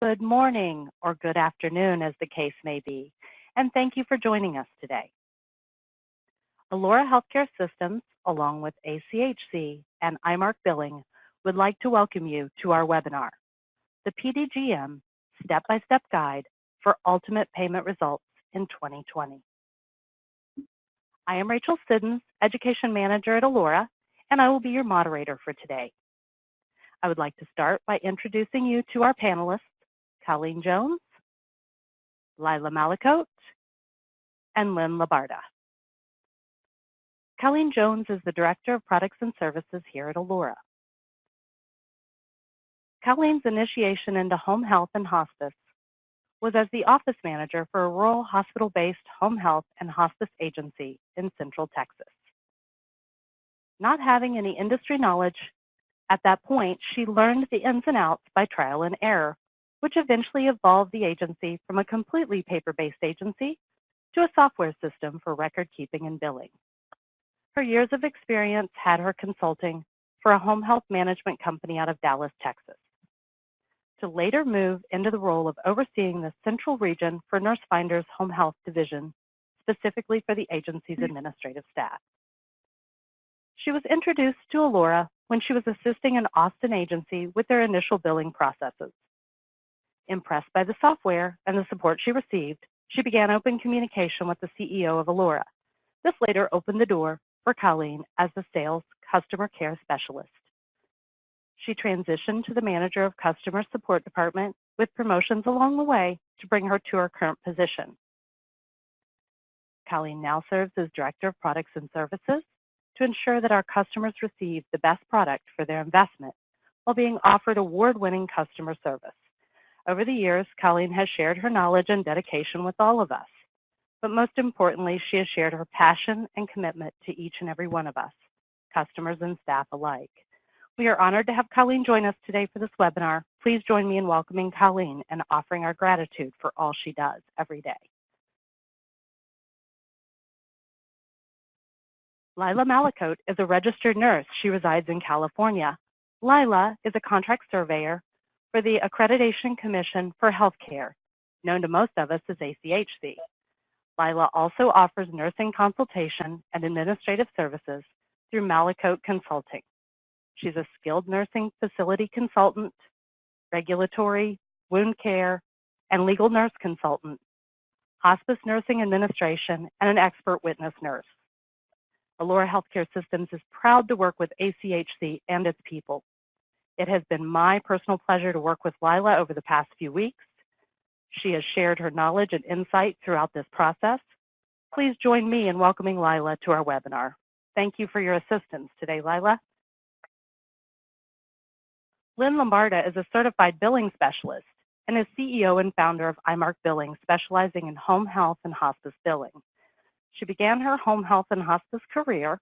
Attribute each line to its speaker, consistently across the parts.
Speaker 1: Good morning or good afternoon, as the case may be, and thank you for joining us today. Allura Healthcare Systems, along with ACHC and Imark Billing, would like to welcome you to our webinar, the PDGM Step-by-Step Guide for Ultimate Payment Results in 2020. I am Rachel Siddons, Education Manager at Allura, and I will be your moderator for today. I would like to start by introducing you to our panelists, Colleen Jones, Lila Malakote, and Lynn Labarda. Colleen Jones is the Director of Products and Services here at Allura. Colleen's initiation into home health and hospice was as the office manager for a rural hospital-based home health and hospice agency in Central Texas. Not having any industry knowledge at that point, she learned the ins and outs by trial and error, which eventually evolved the agency from a completely paper-based agency to a software system for record keeping and billing. Her years of experience had her consulting for a home health management company out of Dallas, Texas, to later move into the role of overseeing the central region for NurseFinder's home health division, specifically for the agency's administrative staff. She was introduced to Allura when she was assisting an Austin agency with their initial billing processes. Impressed by the software and the support she received, she began open communication with the CEO of Allura. This later opened the door for Colleen as the sales customer care specialist. She transitioned to the manager of customer support department with promotions along the way to bring her to her current position. Colleen now serves as Director of Products and Services to ensure that our customers receive the best product for their investment while being offered award-winning customer service. Over the years, Colleen has shared her knowledge and dedication with all of us, but most importantly, she has shared her passion and commitment to each and every one of us, customers and staff alike. We are honored to have Colleen join us today for this webinar. Please join me in welcoming Colleen and offering our gratitude for all she does every day. Lila Malakote is a registered nurse. She resides in California. Lila is a contract surveyor for the Accreditation Commission for Healthcare, known to most of us as ACHC. Lila also offers nursing consultation and administrative services through Malakote Consulting. She's a skilled nursing facility consultant, regulatory, wound care, and legal nurse consultant, hospice nursing administration, and an expert witness nurse. Allura Healthcare Systems is proud to work with ACHC and its people. It has been my personal pleasure to work with Lila over the past few weeks. She has shared her knowledge and insight throughout this process. Please join me in welcoming Lila to our webinar. Thank you for your assistance today, Lila. Lynn Labarda is a certified billing specialist and is CEO and founder of Imark Billing, specializing in home health and hospice billing. She began her home health and hospice career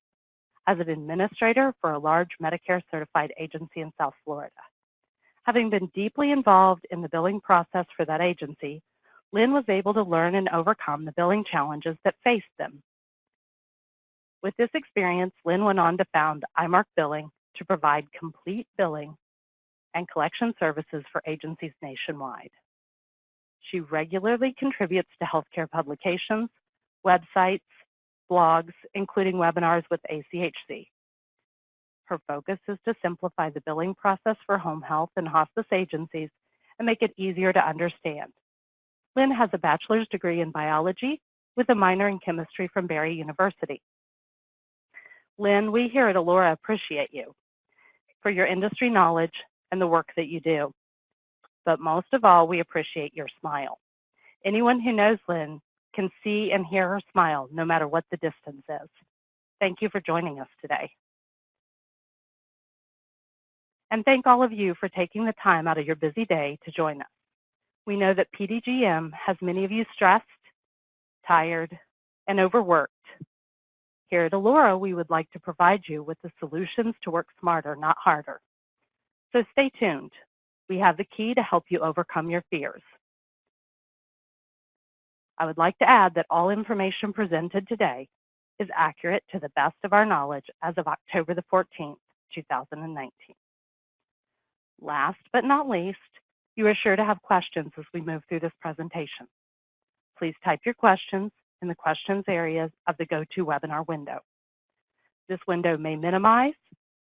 Speaker 1: as an administrator for a large Medicare certified agency in South Florida. Having been deeply involved in the billing process for that agency, Lynn was able to learn and overcome the billing challenges that faced them. With this experience, Lynn went on to found Imark Billing to provide complete billing and collection services for agencies nationwide. She regularly contributes to healthcare publications, websites, blogs, including webinars with ACHC. Her focus is to simplify the billing process for home health and hospice agencies and make it easier to understand. Lynn has a bachelor's degree in biology with a minor in chemistry from Barry University. Lynn, we here at Allura appreciate you for your industry knowledge and the work that you do. But most of all, we appreciate your smile. Anyone who knows Lynn can see and hear her smile no matter what the distance is. Thank you for joining us today. And thank all of you for taking the time out of your busy day to join us. We know that PDGM has many of you stressed, tired, and overworked. Here at Allura, we would like to provide you with the solutions to work smarter, not harder. So stay tuned. We have the key to help you overcome your fears. I would like to add that all information presented today is accurate to the best of our knowledge as of October the 14th, 2019. Last but not least, You are sure to have questions as we move through this presentation. Please type your questions in the questions areas of the GoToWebinar window. This window may minimize.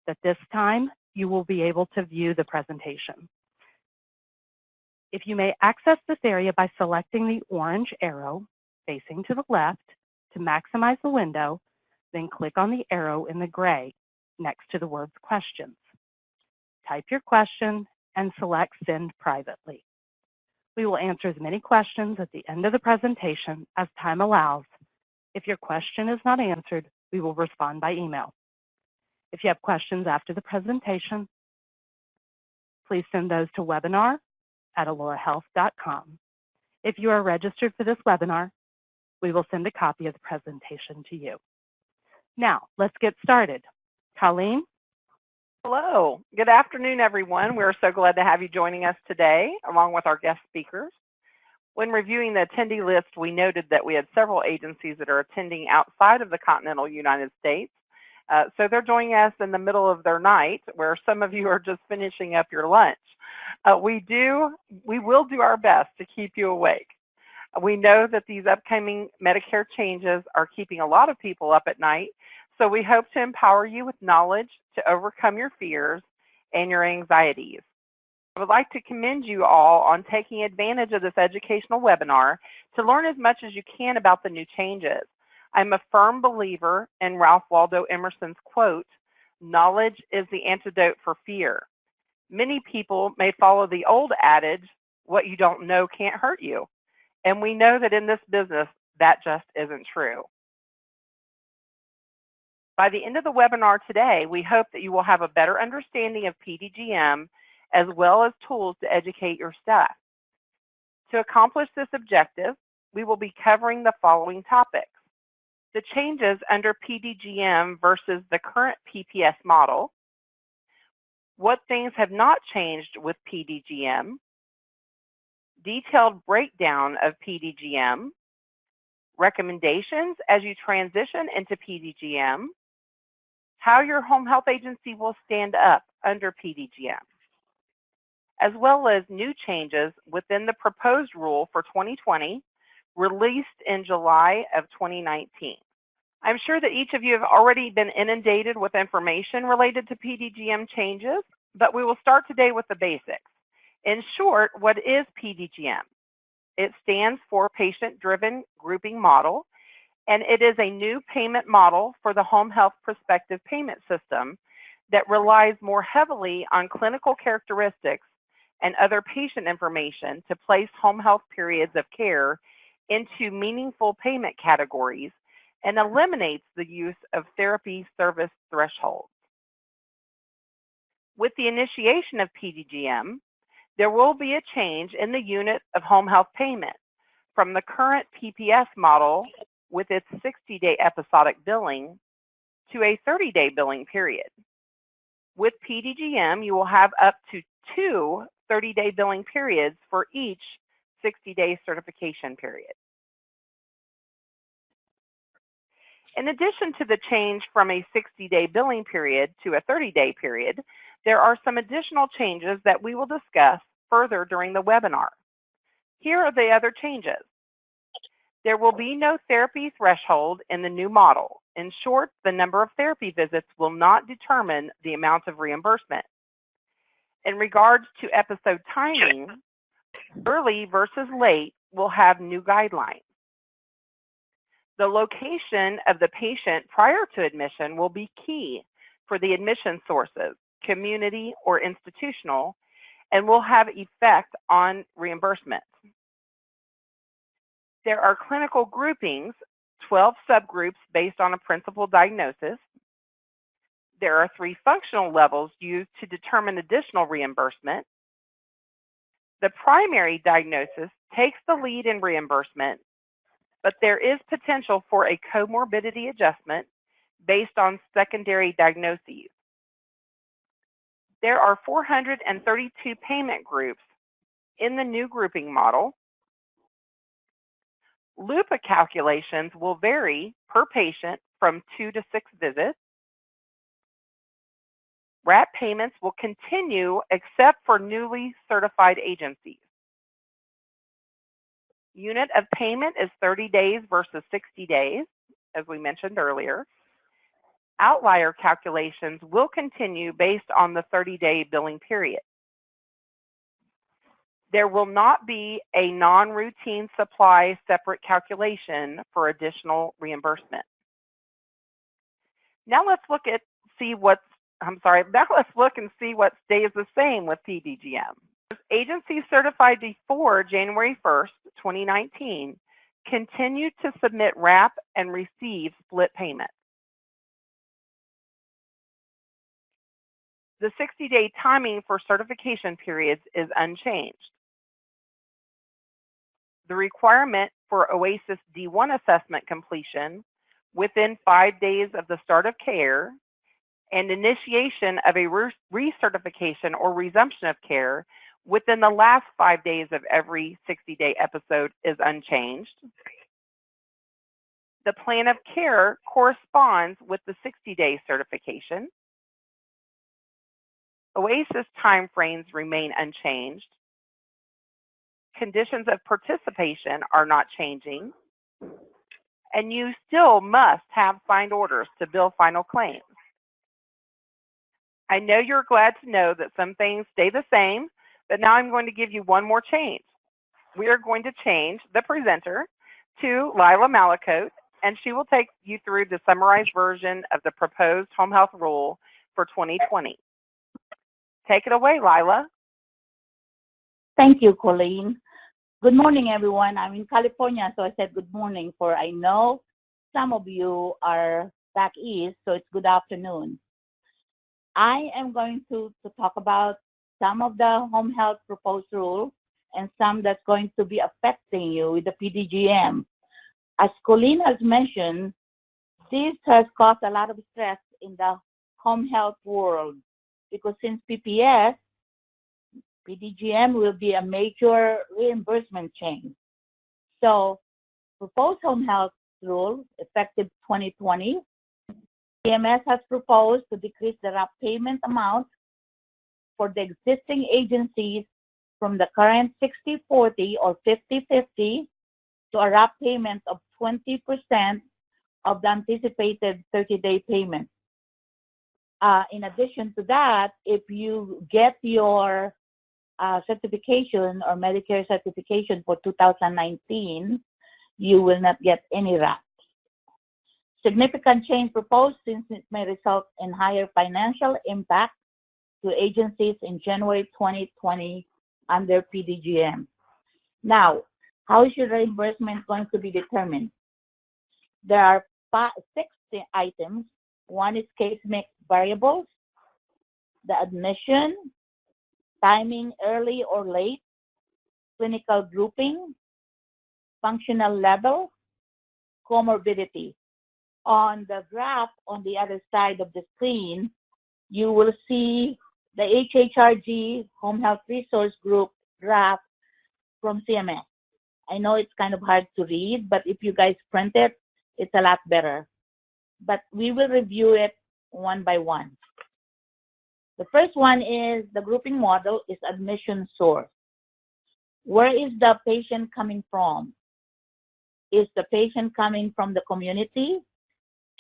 Speaker 1: At this time, you will be able to view the presentation. If you may access this area by selecting the orange arrow facing to the left to maximize the window, then click on the arrow in the gray next to the words questions. Type your question and select send privately. We will answer as many questions at the end of the presentation as time allows. If your question is not answered, we will respond by email. If you have questions after the presentation, please send those to webinar@alorahealth.com. If you are registered for this webinar, we will send a copy of the presentation to you. Now, let's get started. Colleen?
Speaker 2: Hello. Good afternoon, everyone. We're so glad to have you joining us today, along with our guest speakers. When reviewing the attendee list, we noted that we had several agencies that are attending outside of the continental United States. So they're joining us in the middle of their night, where some of you are just finishing up your lunch. We will do our best to keep you awake. We know that these upcoming Medicare changes are keeping a lot of people up at night, so we hope to empower you with knowledge to overcome your fears and your anxieties. I would like to commend you all on taking advantage of this educational webinar to learn as much as you can about the new changes. I'm a firm believer in Ralph Waldo Emerson's quote, "Knowledge is the antidote for fear." Many people may follow the old adage, "What you don't know can't hurt you." And we know that in this business, that just isn't true. By the end of the webinar today, we hope that you will have a better understanding of PDGM as well as tools to educate your staff. To accomplish this objective, we will be covering the following topics: the changes under PDGM versus the current PPS model, what things have not changed with PDGM, detailed breakdown of PDGM, recommendations as you transition into PDGM, how your home health agency will stand up under PDGM, as well as new changes within the proposed rule for 2020, released in July of 2019. I'm sure that each of you have already been inundated with information related to PDGM changes, but we will start today with the basics. In short, what is PDGM? It stands for Patient-Driven Grouping Model, and it is a new payment model for the home health prospective payment system that relies more heavily on clinical characteristics and other patient information to place home health periods of care into meaningful payment categories and eliminates the use of therapy service thresholds. With the initiation of PDGM, there will be a change in the unit of home health payment from the current PPS model with its 60-day episodic billing to a 30-day billing period. With PDGM, you will have up to 2 30-day billing periods for each 60-day certification period. In addition to the change from a 60-day billing period to a 30-day period, there are some additional changes that we will discuss further during the webinar. Here are the other changes. There will be no therapy threshold in the new model. In short, the number of therapy visits will not determine the amount of reimbursement. In regards to episode timing, early versus late will have new guidelines. The location of the patient prior to admission will be key for the admission sources, community or institutional, and will have effect on reimbursement. There are clinical groupings, 12 subgroups based on a principal diagnosis. There are 3 functional levels used to determine additional reimbursement. The primary diagnosis takes the lead in reimbursement, but there is potential for a comorbidity adjustment based on secondary diagnoses. There are 432 payment groups in the new grouping model. LUPA calculations will vary per patient from 2 to 6 visits. RAP payments will continue except for newly certified agencies. Unit of payment is 30 days versus 60 days, as we mentioned earlier. Outlier calculations will continue based on the 30-day billing period. There will not be a non-routine supply separate calculation for additional reimbursement. Now let's look and see what stays the same with PDGM. Agencies certified before January 1st, 2019 continue to submit RAP and receive split payment. The 60-day timing for certification periods is unchanged. The requirement for OASIS D1 assessment completion within 5 days of the start of care and initiation of a recertification or resumption of care within the last 5 days of every 60-day episode is unchanged. The plan of care corresponds with the 60-day certification. OASIS timeframes remain unchanged. Conditions of participation are not changing. And you still must have signed orders to bill final claims. I know you're glad to know that some things stay the same, but now I'm going to give you one more change. We are going to change the presenter to Lila Malakote, and she will take you through the summarized version of the proposed home health rule for 2020. Take it away, Lila.
Speaker 3: Thank you, Colleen. Good morning, everyone. I'm in California, so I said good morning, for I know some of you are back east, so it's good afternoon. I am going to talk about some of the home health proposed rules and some that's going to be affecting you with the PDGM. As Colleen has mentioned, this has caused a lot of stress in the home health world because since PPS, PDGM will be a major reimbursement change. So, proposed home health rule effective 2020, CMS has proposed to decrease the RAP payment amount for the existing agencies from the current 60-40 or 50-50 to a RAP payment of 20% of the anticipated 30-day payment. In addition to that, if you get your certification or Medicare certification for 2019, you will not get any RAP. Significant change proposed since it may result in higher financial impact to agencies in January 2020 under PDGM. Now, how is your reimbursement going to be determined? There are 6 items. One is case mix variables, the admission, timing early or late, clinical grouping, functional level, comorbidity. On the graph on the other side of the screen, you will see the ACHC Home Health Resource Group graph from CMS. I know it's kind of hard to read, but if you guys print it, it's a lot better. But we will review it one by one. The first one is the grouping model is admission source. Where is the patient coming from? Is the patient coming from the community?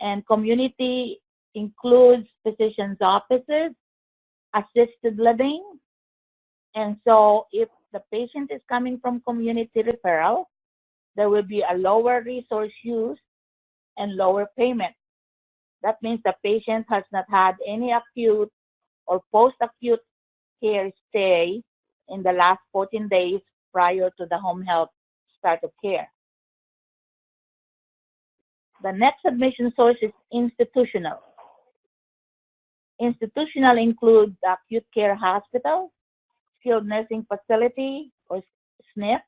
Speaker 3: And community includes physicians' offices, assisted living. And so if the patient is coming from community referral, there will be a lower resource use and lower payment. That means the patient has not had any acute or post-acute care stay in the last 14 days prior to the home health start of care. The next admission source is institutional. Institutional includes the acute care hospital, skilled nursing facility or SNF,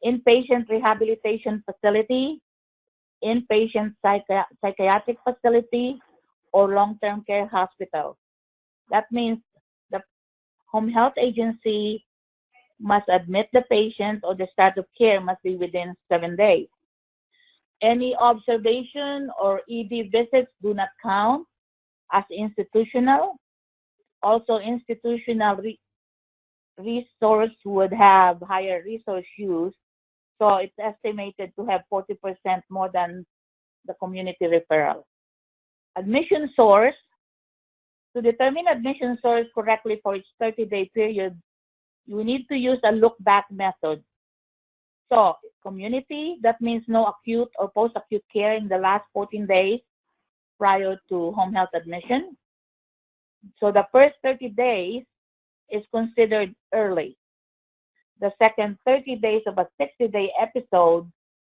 Speaker 3: inpatient rehabilitation facility, inpatient psychiatric facility, or long-term care hospital. That means the home health agency must admit the patient or the start of care must be within 7 days. Any observation or ED visits do not count as institutional. Also, institutional resource would have higher resource use, so it's estimated to have 40% more than the community referral. Admission source. To determine admission source correctly for each 30-day period, you need to use a look-back method. So, community, that means no acute or post-acute care in the last 14 days prior to home health admission. So, the first 30 days is considered early. The second 30 days of a 60-day episode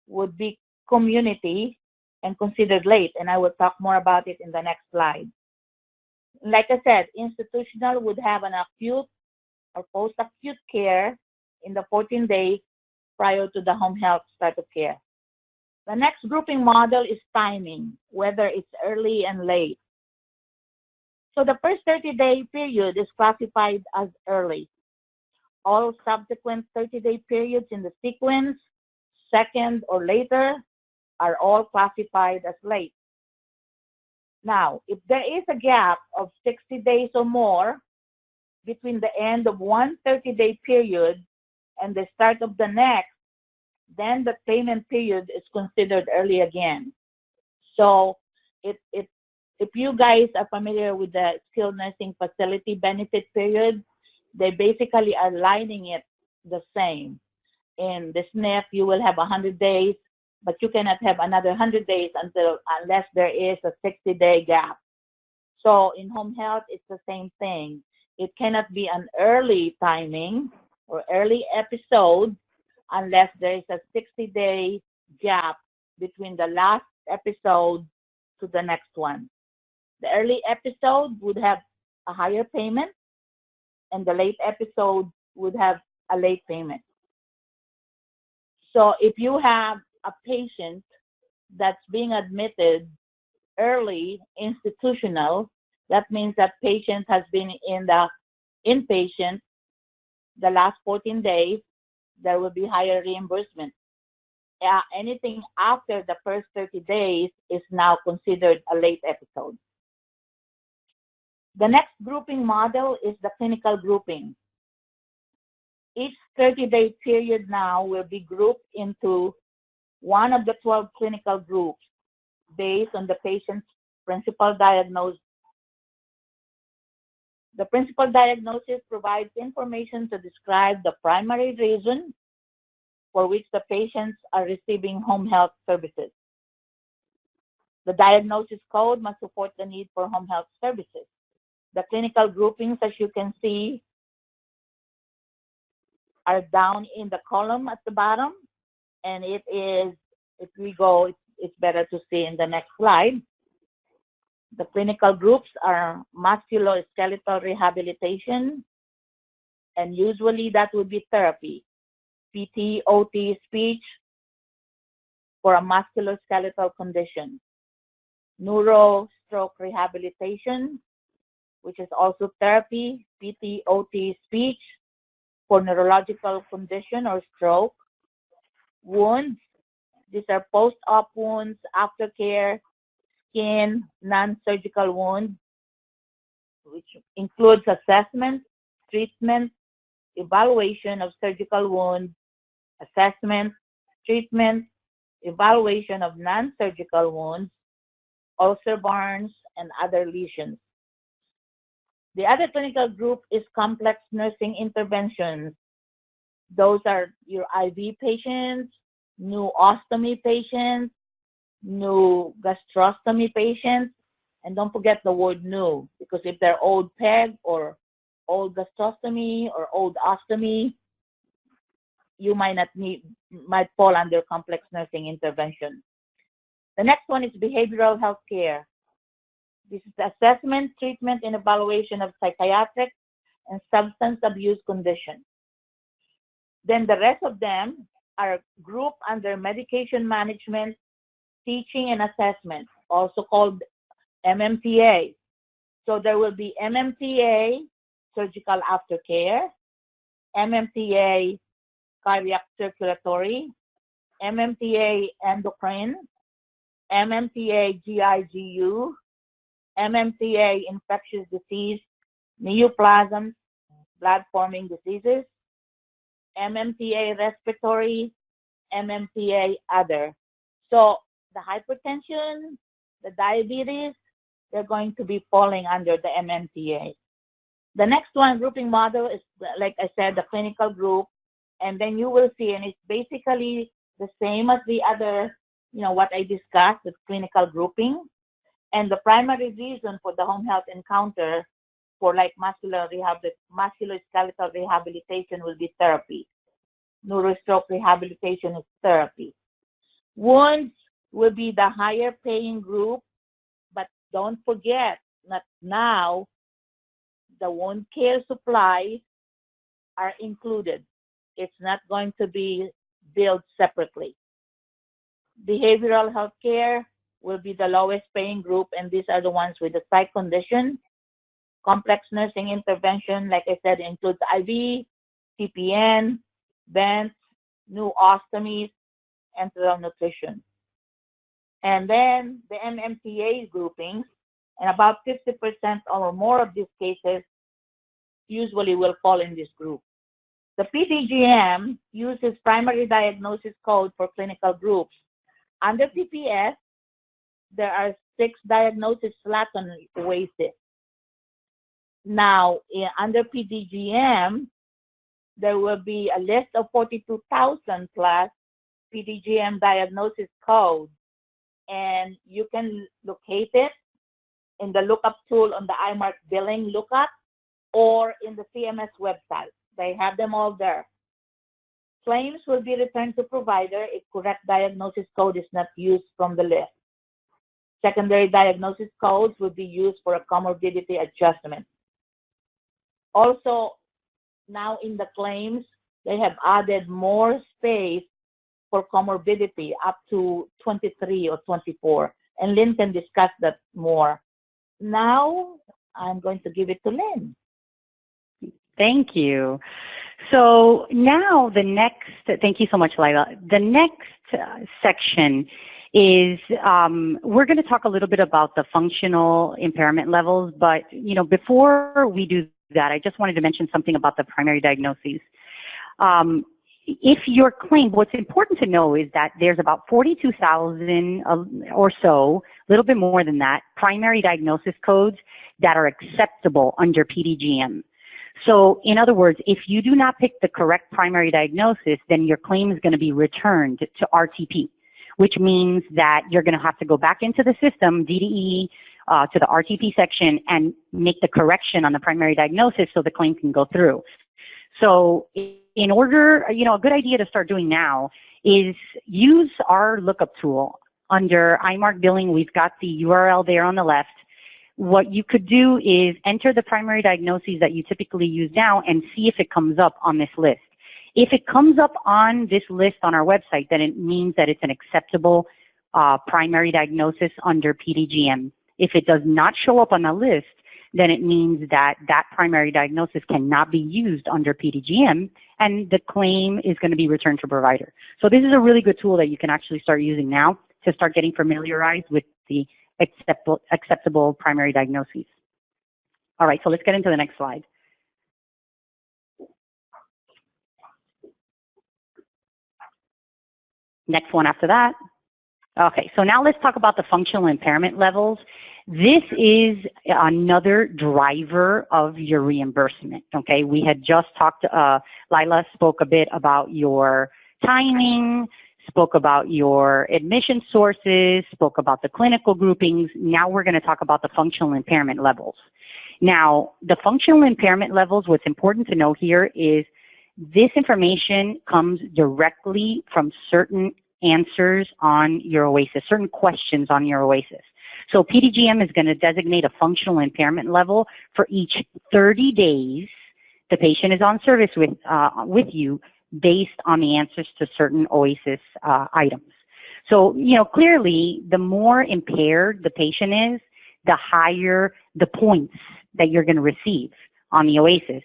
Speaker 3: would be community and considered late, and I will talk more about it in the next slide. Like I said, institutional would have an acute or post-acute care in the 14 days prior to the home health start of care. The next grouping model is timing, whether it's early and late. So the first 30-day period is classified as early. All subsequent 30-day periods in the sequence, second or later, are all classified as late. Now, if there is a gap of 60 days or more between the end of one 30-day period and the start of the next, then the payment period is considered early again. So if you guys are familiar with the skilled nursing facility benefit period, they basically are lining it the same. In the SNF, you will have 100 days, but you cannot have another 100 days unless there is a 60-day gap. So in home health, it's the same thing. It cannot be an early timing or early episode unless there is a 60-day gap between the last episode to the next one. The early episode would have a higher payment, and the late episode would have a late payment. So if you have a patient that's being admitted early institutional, that means that patient has been in the inpatient the last 14 days, there will be higher reimbursement. Anything after the first 30 days is now considered a late episode. The next grouping model is the clinical grouping. Each 30-day period now will be grouped into one of the 12 clinical groups based on the patient's principal diagnosis. The principal diagnosis provides information to describe the primary reason for which the patients are receiving home health services. The diagnosis code must support the need for home health services. The clinical groupings, as you can see, are down in the column at the bottom, and it is, if we go, it's better to see in the next slide. The clinical groups are musculoskeletal rehabilitation, and usually that would be therapy, PT, OT, speech for a musculoskeletal condition, neuro-stroke rehabilitation, which is also therapy, PT, OT, speech for neurological condition or stroke, wounds, these are post-op wounds, aftercare, skin, non-surgical wounds, which includes assessment, treatment, evaluation of surgical wounds, assessment, treatment, evaluation of non-surgical wounds, ulcer burns, and other lesions. The other clinical group is complex nursing interventions. Those are your IV patients, new ostomy patients, new gastrostomy patients, and don't forget the word new, because if they're old PEG or old gastrostomy or old ostomy, you might fall under complex nursing intervention. The next one is behavioral health care. This is the assessment, treatment, and evaluation of psychiatric and substance abuse conditions. Then the rest of them are grouped under medication management, teaching, and assessment, also called MMTA. So there will be MMTA, surgical aftercare, MMTA, cardiac circulatory, MMTA, endocrine, MMTA, GIGU, MMTA, infectious disease, neoplasms, blood-forming diseases, MMTA respiratory, MMTA other. So the hypertension, the diabetes, they're going to be falling under the MMTA. The next one, grouping model, is, like I said, the clinical group. And then you will see, and it's basically the same as the other, what I discussed, the clinical grouping. And the primary reason for the home health encounter for like musculoskeletal rehabilitation will be therapy. Neurostroke rehabilitation is therapy. Wounds will be the higher paying group, but don't forget that now the wound care supplies are included. It's not going to be billed separately. Behavioral health care will be the lowest paying group, and these are the ones with the psych condition. Complex nursing intervention, like I said, includes IV, TPN, vents, new ostomies, enteral nutrition. And then the MMTA groupings, and about 50% or more of these cases usually will fall in this group. The PDGM uses primary diagnosis code for clinical groups. Under PPS, there are 6 diagnosis slots on OASIS. Now, under PDGM, there will be a list of 42,000 plus PDGM diagnosis codes, and you can locate it in the lookup tool on the Imark billing lookup or in the CMS website. They have them all there. Claims will be returned to provider if correct diagnosis code is not used from the list. Secondary diagnosis codes will be used for a comorbidity adjustment. Also, now in the claims, they have added more space for comorbidity up to 23 or 24. And Lynn can discuss that more. Now, I'm going to give it to Lynn.
Speaker 4: Thank you. So now thank you so much, Lila. The next section is we're going to talk a little bit about the functional impairment levels, but before we do that, I just wanted to mention something about the primary diagnoses. If your claim, what's important to know is that there's about 42,000 or so, a little bit more than that, primary diagnosis codes that are acceptable under PDGM. So in other words, if you do not pick the correct primary diagnosis, then your claim is going to be returned to RTP, which means that you're going to have to go back into the system, DDE, to the RTP section and make the correction on the primary diagnosis so the claim can go through. So in order, a good idea to start doing now is use our lookup tool under Imark billing. We've got the URL there on the left. What you could do is enter the primary diagnoses that you typically use now and see if it comes up on this list. If it comes up on this list on our website, then it means that it's an acceptable primary diagnosis under PDGM. If it does not show up on the list, then it means that that primary diagnosis cannot be used under PDGM, and the claim is going to be returned to provider. So this is a really good tool that you can actually start using now to start getting familiarized with the acceptable primary diagnoses. All right, so let's get into the next slide. Next one after that. Okay, so now let's talk about the functional impairment levels. This is another driver of your reimbursement, okay? We had just talked, Lila spoke a bit about your timing, spoke about your admission sources, spoke about the clinical groupings. Now we're going to talk about the functional impairment levels. Now, the functional impairment levels, what's important to know here is this information comes directly from certain answers on your OASIS, certain questions on your OASIS. So PDGM is going to designate a functional impairment level for each 30 days the patient is on service with you based on the answers to certain OASIS items. So, clearly, the more impaired the patient is, the higher the points that you're going to receive on the OASIS.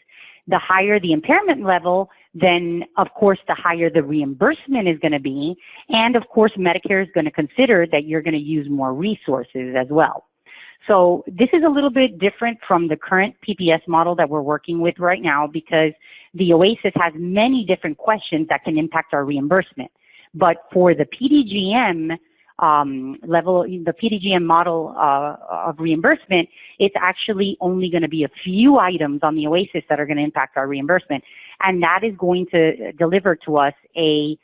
Speaker 4: The higher the impairment level, then, of course, the higher the reimbursement is going to be. And, of course, Medicare is going to consider that you're going to use more resources as well. So this is a little bit different from the current PPS model that we're working with right now, because the OASIS has many different questions that can impact our reimbursement. But for the PDGM level, the PDGM model of reimbursement, it's actually only going to be a few items on the OASIS that are going to impact our reimbursement. And that is going to deliver to us a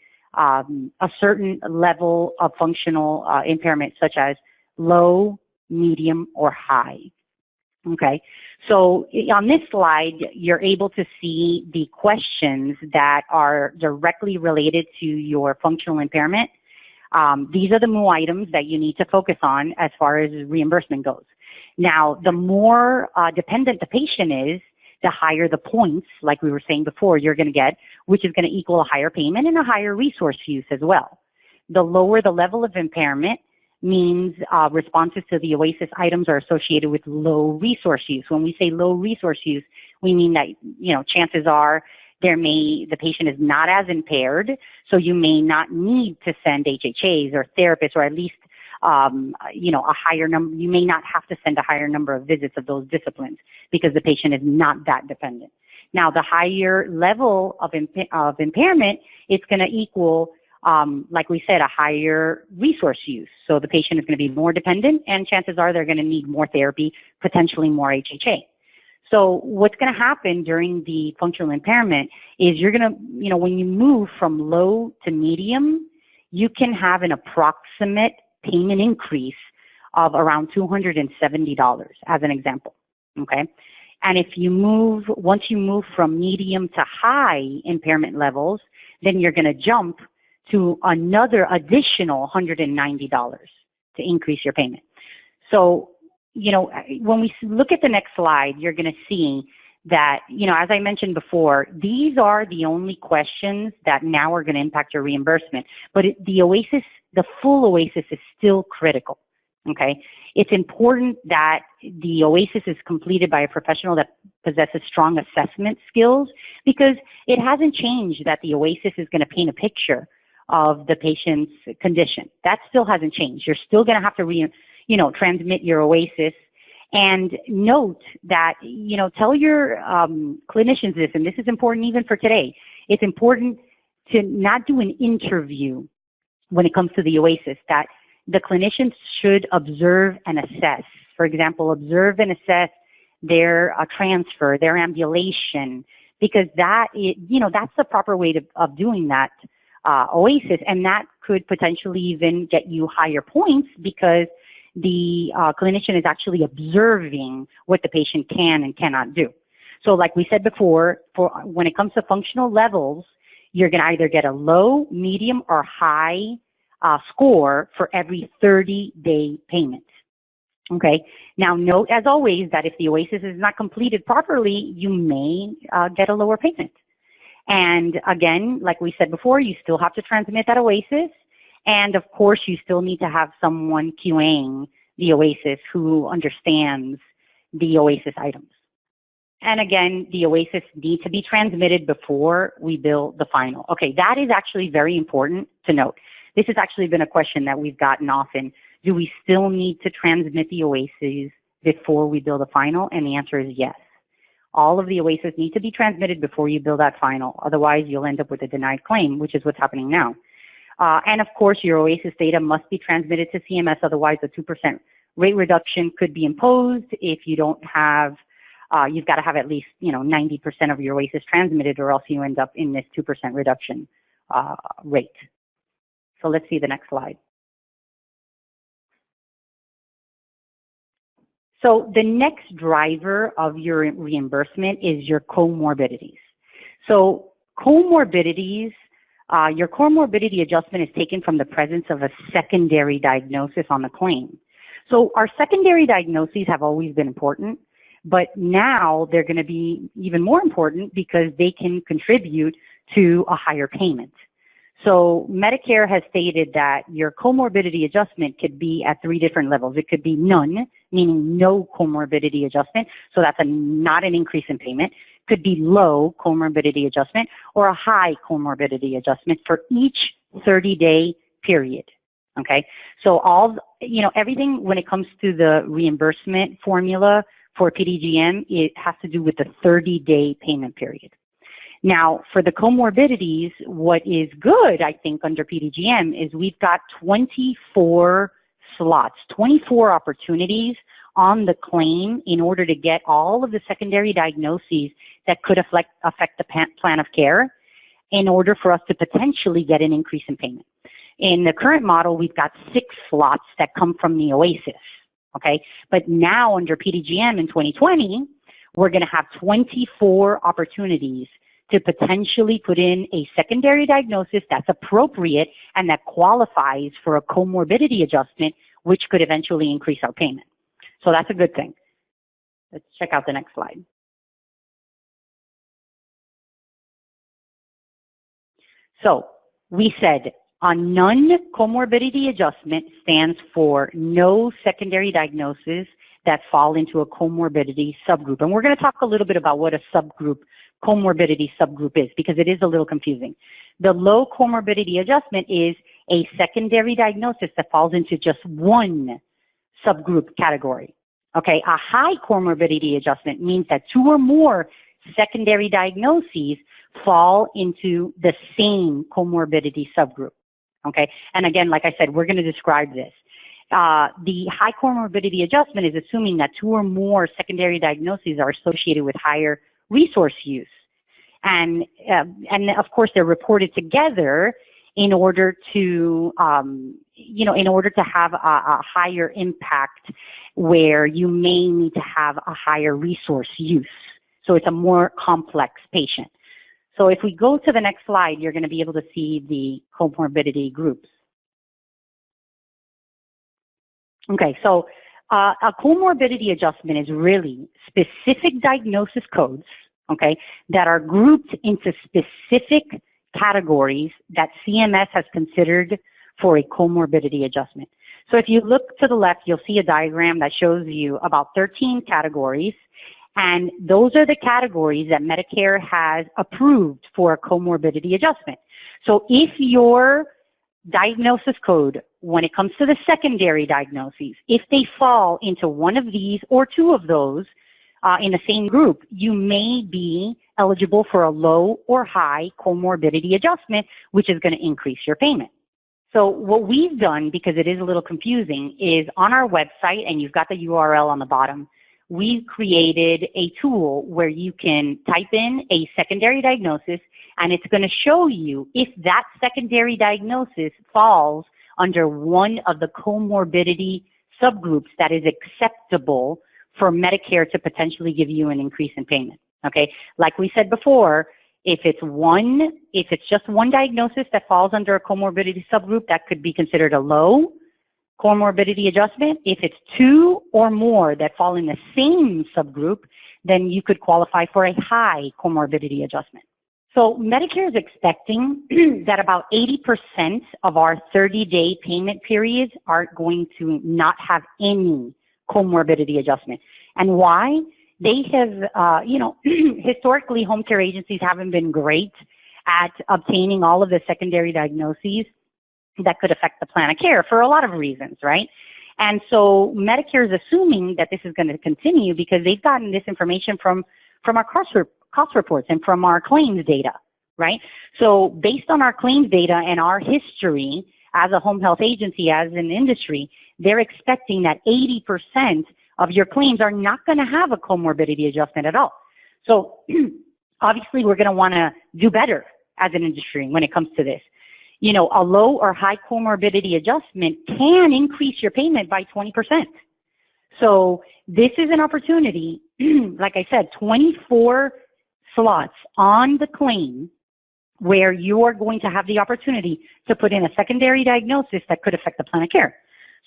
Speaker 4: certain level of functional impairment, such as low, medium, or high. Okay, so on this slide, you're able to see the questions that are directly related to your functional impairment. These are the MOO items that you need to focus on as far as reimbursement goes. Now, the more dependent the patient is, the higher the points, like we were saying before, you're going to get, which is going to equal a higher payment and a higher resource use as well. The lower the level of impairment means responses to the OASIS items are associated with low resource use. When we say low resource use, we mean that, chances are the patient is not as impaired, so you may not need to send HHAs or therapists, or at least, a higher number. You may not have to send a higher number of visits of those disciplines because the patient is not that dependent. Now, the higher level of impairment, it's going to equal, like we said, a higher resource use. So the patient is going to be more dependent, and chances are they're going to need more therapy, potentially more HHA. So what's going to happen during the functional impairment is you're going to, when you move from low to medium, you can have an approximate payment increase of around $270 as an example, okay? And once you move from medium to high impairment levels, then you're going to jump to another additional $190 to increase your payment. So, when we look at the next slide, you're going to see that, as I mentioned before, these are the only questions that now are going to impact your reimbursement. But the full OASIS is still critical, okay? It's important that the OASIS is completed by a professional that possesses strong assessment skills, because it hasn't changed that the OASIS is going to paint a picture of the patient's condition. That still hasn't changed. You're still going to have to transmit your OASIS. And note that, tell your clinicians this, and this is important even for today. It's important to not do an interview when it comes to the OASIS, that the clinicians should observe and assess. For example, observe and assess their transfer, their ambulation, because that's the proper way of doing that OASIS, and that could potentially even get you higher points, because the clinician is actually observing what the patient can and cannot do. So like we said before, when it comes to functional levels, you're going to either get a low, medium, or high score for every 30-day payment. Okay. Now note, as always, that if the OASIS is not completed properly, you may get a lower payment. And again, like we said before, you still have to transmit that OASIS. And of course, you still need to have someone QAing the OASIS who understands the OASIS items. And again, the OASIS needs to be transmitted before we bill the final. Okay, that is actually very important to note. This has actually been a question that we've gotten often. Do we still need to transmit the OASIS before we bill the final? And the answer is yes. All of the OASIS need to be transmitted before you bill that final. Otherwise, you'll end up with a denied claim, which is what's happening now. And of course, your OASIS data must be transmitted to CMS. Otherwise, a 2% rate reduction could be imposed if you don't have, you've got to have at least, 90% of your OASIS transmitted, or else you end up in this 2% reduction rate. So let's see the next slide. So the next driver of your reimbursement is your comorbidities. So comorbidities, your comorbidity adjustment is taken from the presence of a secondary diagnosis on the claim. So our secondary diagnoses have always been important, but now they're going to be even more important because they can contribute to a higher payment. So Medicare has stated that your comorbidity adjustment could be at 3 different levels. It could be none, meaning no comorbidity adjustment, so that's not an increase in payment. Could be low comorbidity adjustment, or a high comorbidity adjustment for each 30-day period. Okay, so everything when it comes to the reimbursement formula for PDGM, it has to do with the 30-day payment period. Now, for the comorbidities, what is good, I think, under PDGM is we've got 24 slots, 24 opportunities on the claim in order to get all of the secondary diagnoses that could affect the plan of care in order for us to potentially get an increase in payment. In the current model, we've got 6 slots that come from the OASIS, okay? But now under PDGM in 2020, we're going to have 24 opportunities to potentially put in a secondary diagnosis that's appropriate and that qualifies for a comorbidity adjustment, which could eventually increase our payment. So that's a good thing. Let's check out the next slide. So we said a non-comorbidity adjustment stands for no secondary diagnoses that fall into a comorbidity subgroup. And we're going to talk a little bit about what a subgroup, comorbidity subgroup is, because it is a little confusing. The low comorbidity adjustment is a secondary diagnosis that falls into just one subgroup category. Okay, a high comorbidity adjustment means that 2 or more secondary diagnoses fall into the same comorbidity subgroup. Okay, and again, like I said, we're going to describe this. The high comorbidity adjustment is assuming that 2 or more secondary diagnoses are associated with higher resource use. And of course, they're reported together in order to, in order to have a higher impact where you may need to have a higher resource use. So it's a more complex patient. So if we go to the next slide, you're going to be able to see the comorbidity groups. Okay, so a comorbidity adjustment is really specific diagnosis codes, okay, that are grouped into specific categories that CMS has considered for a comorbidity adjustment. So if you look to the left, you'll see a diagram that shows you about 13 categories, and those are the categories that Medicare has approved for a comorbidity adjustment. So if your diagnosis code, when it comes to the secondary diagnoses, if they fall into one of these or 2 of those in the same group, you may be eligible for a low or high comorbidity adjustment, which is going to increase your payment. So what we've done, because it is a little confusing, is on our website, and you've got the URL on the bottom, we've created a tool where you can type in a secondary diagnosis, and it's going to show you if that secondary diagnosis falls under one of the comorbidity subgroups that is acceptable for Medicare to potentially give you an increase in payment. Okay, like we said before, if it's just one diagnosis that falls under a comorbidity subgroup, that could be considered a low comorbidity adjustment. If it's 2 or more that fall in the same subgroup, then you could qualify for a high comorbidity adjustment. So Medicare is expecting that about 80% of our 30-day payment periods are going to not have any comorbidity adjustment. And why? They have, historically, home care agencies haven't been great at obtaining all of the secondary diagnoses that could affect the plan of care for a lot of reasons, right? And so Medicare is assuming that this is going to continue because they've gotten this information from our cost reports and from our claims data, right? So based on our claims data and our history as a home health agency, as an industry, they're expecting that 80% of your claims are not going to have a comorbidity adjustment at all. So obviously we're going to want to do better as an industry when it comes to this. You know, a low or high comorbidity adjustment can increase your payment by 20%. So this is an opportunity, like I said, 24 slots on the claim where you are going to have the opportunity to put in a secondary diagnosis that could affect the plan of care.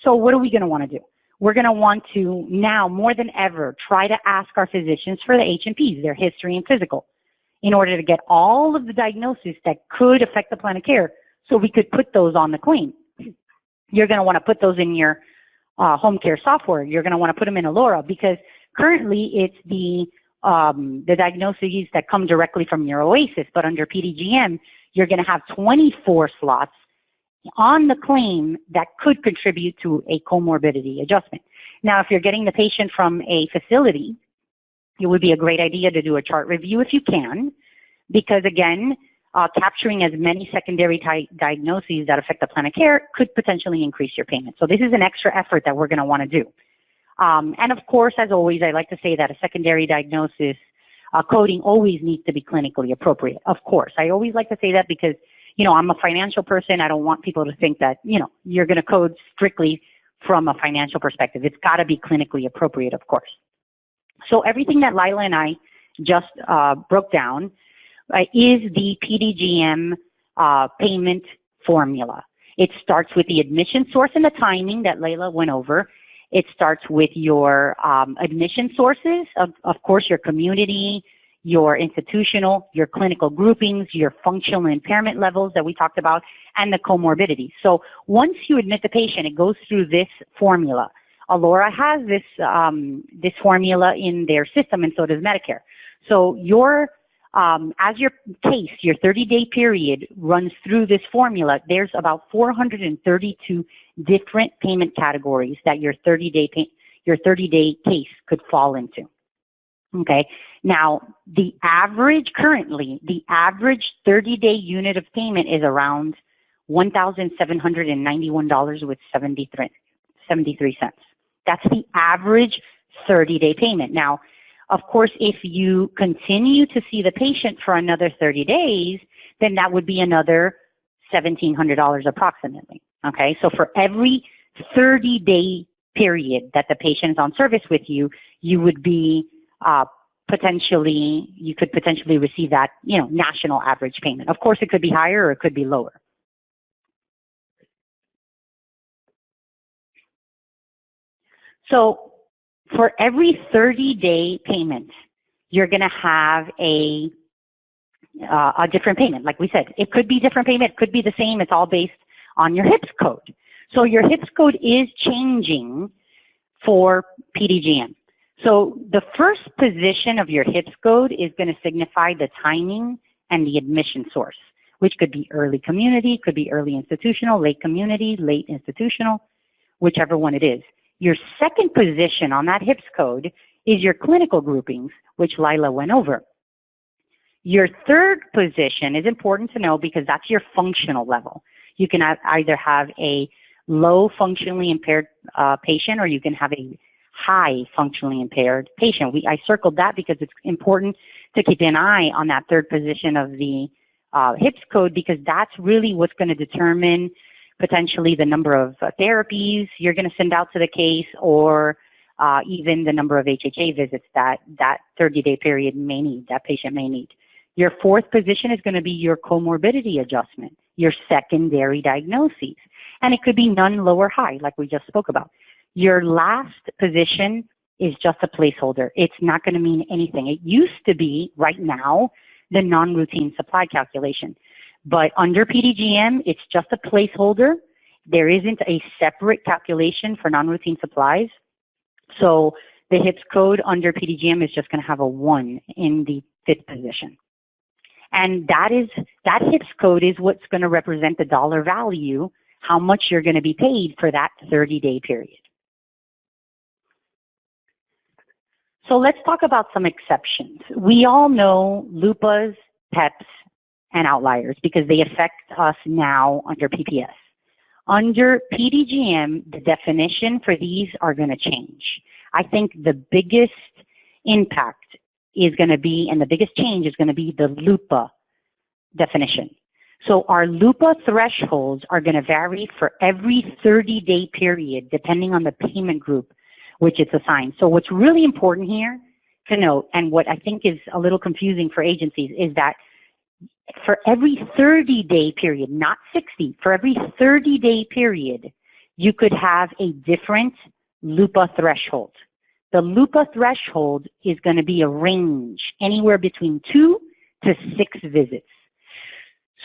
Speaker 4: So what are we going to want to do? We're going to want to now more than ever try to ask our physicians for the H&Ps, their history and physical, in order to get all of the diagnoses that could affect the plan of care so we could put those on the claim. You're going to want to put those in your home care software. You're going to want to put them in Allura because currently it's the diagnoses that come directly from your OASIS, but under PDGM, you're going to have 24 slots on the claim that could contribute to a comorbidity adjustment. Now, if you're getting the patient from a facility, it would be a great idea to do a chart review if you can, because again, capturing as many secondary diagnoses that affect the plan of care could potentially increase your payment. So this is an extra effort that we're going to want to do. And of course, as always, I like to say that a secondary diagnosis coding always needs to be clinically appropriate. Of course, I always like to say that because, you know, I'm a financial person. I don't want people to think that, you know, you're going to code strictly from a financial perspective. It's got to be clinically appropriate, of course. So everything that Lila and I just broke down is the PDGM payment formula. It starts with the admission source and the timing that Layla went over. It starts with your admission sources, of course, your community, your institutional, your clinical groupings, your functional impairment levels that we talked about, and the comorbidities. So once you admit the patient, it goes through this formula. Alora has this this formula in their system, and so does Medicare. So your as your case, your 30-day period runs through this formula, there's about 432 different payment categories that your 30-day case could fall into. Okay. Now, the average currently, the average 30-day unit of payment is around $1,791 with 73 cents. That's the average 30-day payment. Now, of course, if you continue to see the patient for another 30 days, then that would be another $1,700 approximately. Okay, so for every 30-day period that the patient is on service with you, you would be you could potentially receive that, you know, national average payment. Of course, it could be higher or it could be lower. So for every 30-day payment, you're going to have a different payment. Like we said, it could be different payment, it could be the same. It's all based on your HIPS code. So your HIPS code is changing for PDGM. So the first position of your HIPS code is going to signify the timing and the admission source, which could be early community, could be early institutional, late community, late institutional, whichever one it is. Your second position on that HIPS code is your clinical groupings, which Lila went over. Your third position is important to know because that's your functional level. You can either have a low functionally impaired patient, or you can have a high functionally impaired patient. I circled that because it's important to keep an eye on that third position of the HIPS code, because that's really what's going to determine potentially the number of therapies you're going to send out to the case, or even the number of ACHC visits that 30-day period may need, that patient may need. Your fourth position is going to be your comorbidity adjustment, your secondary diagnoses. And it could be none, low, or high, like we just spoke about. Your last position is just a placeholder. It's not going to mean anything. It used to be, right now, the non-routine supply calculation. But under PDGM, it's just a placeholder. There isn't a separate calculation for non-routine supplies. So the HIPS code under PDGM is just going to have a 1 in the fifth position. And that HIPS code is what's going to represent the dollar value, how much you're going to be paid for that 30-day period. So let's talk about some exceptions. We all know LUPAs, PEPs, and outliers because they affect us now under PPS. Under PDGM, the definition for these are going to change. I think the biggest impact is going to be, and the biggest change is going to be the LUPA definition. So our LUPA thresholds are going to vary for every 30-day period depending on the payment group which it's assigned. So what's really important here to note, and what I think is a little confusing for agencies, is that for every 30-day period, not 60, for every 30-day period, you could have a different LUPA threshold. The LUPA threshold is going to be a range, anywhere between 2 to 6 visits.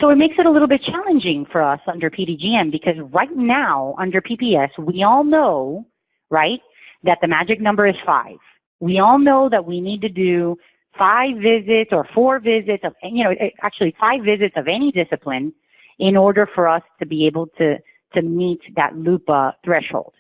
Speaker 4: So it makes it a little bit challenging for us under PDGM because right now, under PPS, we all know, right, that the magic number is 5. We all know that we need to do 5 visits or 4 visits of, actually 5 visits of any discipline in order for us to be able to meet that LUPA threshold.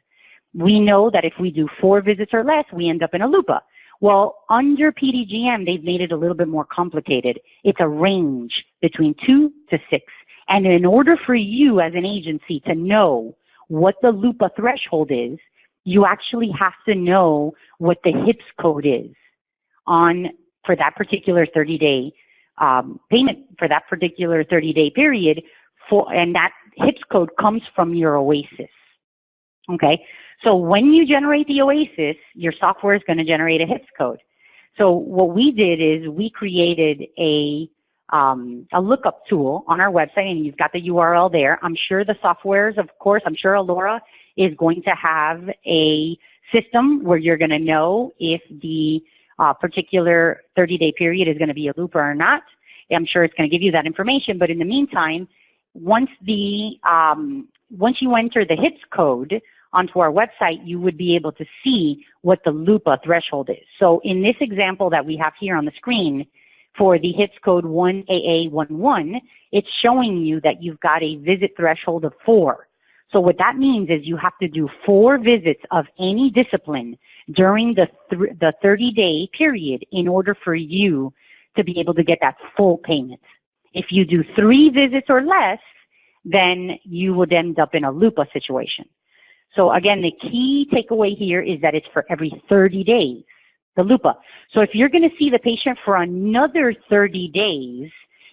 Speaker 4: We know that if we do 4 visits or less, we end up in a LUPA. Well, under PDGM, they've made it a little bit more complicated. It's a range between 2 to 6. And in order for you as an agency to know what the LUPA threshold is, you actually have to know what the HIPS code is for that particular 30-day payment, for that particular 30-day period, and that HIPS code comes from your OASIS. Okay? So when you generate the OASIS, your software is going to generate a HIPS code. So what we did is we created a lookup tool on our website, and you've got the URL there. I'm sure the softwares, of course, I'm sure Alora is going to have a system where you're going to know if the particular 30-day period is going to be a LUPA or not. I'm sure it's going to give you that information, but in the meantime, once you enter the HIPS code onto our website, you would be able to see what the LUPA threshold is. So in this example that we have here on the screen for the HIPS code 1AA11, it's showing you that you've got a visit threshold of 4. So what that means is you have to do 4 visits of any discipline during the 30-day period in order for you to be able to get that full payment. If you do 3 visits or less, then you would end up in a LUPA situation. So again, the key takeaway here is that it's for every 30 days, the LUPA. So if you're going to see the patient for another 30 days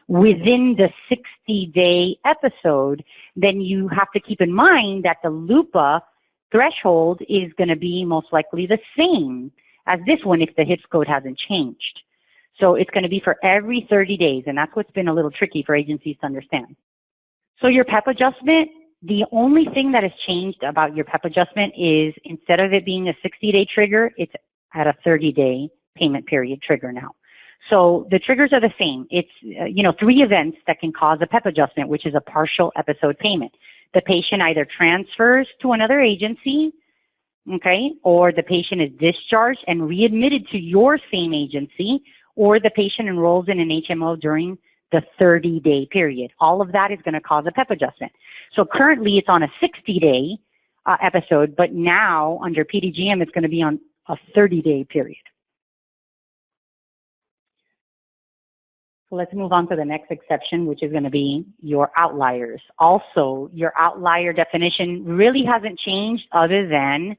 Speaker 4: within the 60-day episode, then you have to keep in mind that the LUPA threshold is going to be most likely the same as this one if the HIPS code hasn't changed. So it's going to be for every 30 days, and that's what's been a little tricky for agencies to understand. So your PEP adjustment, the only thing that has changed about your PEP adjustment is instead of it being a 60-day trigger, it's at a 30-day payment period trigger now. So the triggers are the same. It's, 3 events that can cause a PEP adjustment, which is a partial episode payment. The patient either transfers to another agency, okay, or the patient is discharged and readmitted to your same agency, or the patient enrolls in an HMO during the 30-day period. All of that is going to cause a PEP adjustment. So currently it's on a 60-day episode, but now under PDGM it's going to be on a 30-day period. So let's move on to the next exception, which is going to be your outliers. Also, your outlier definition really hasn't changed other than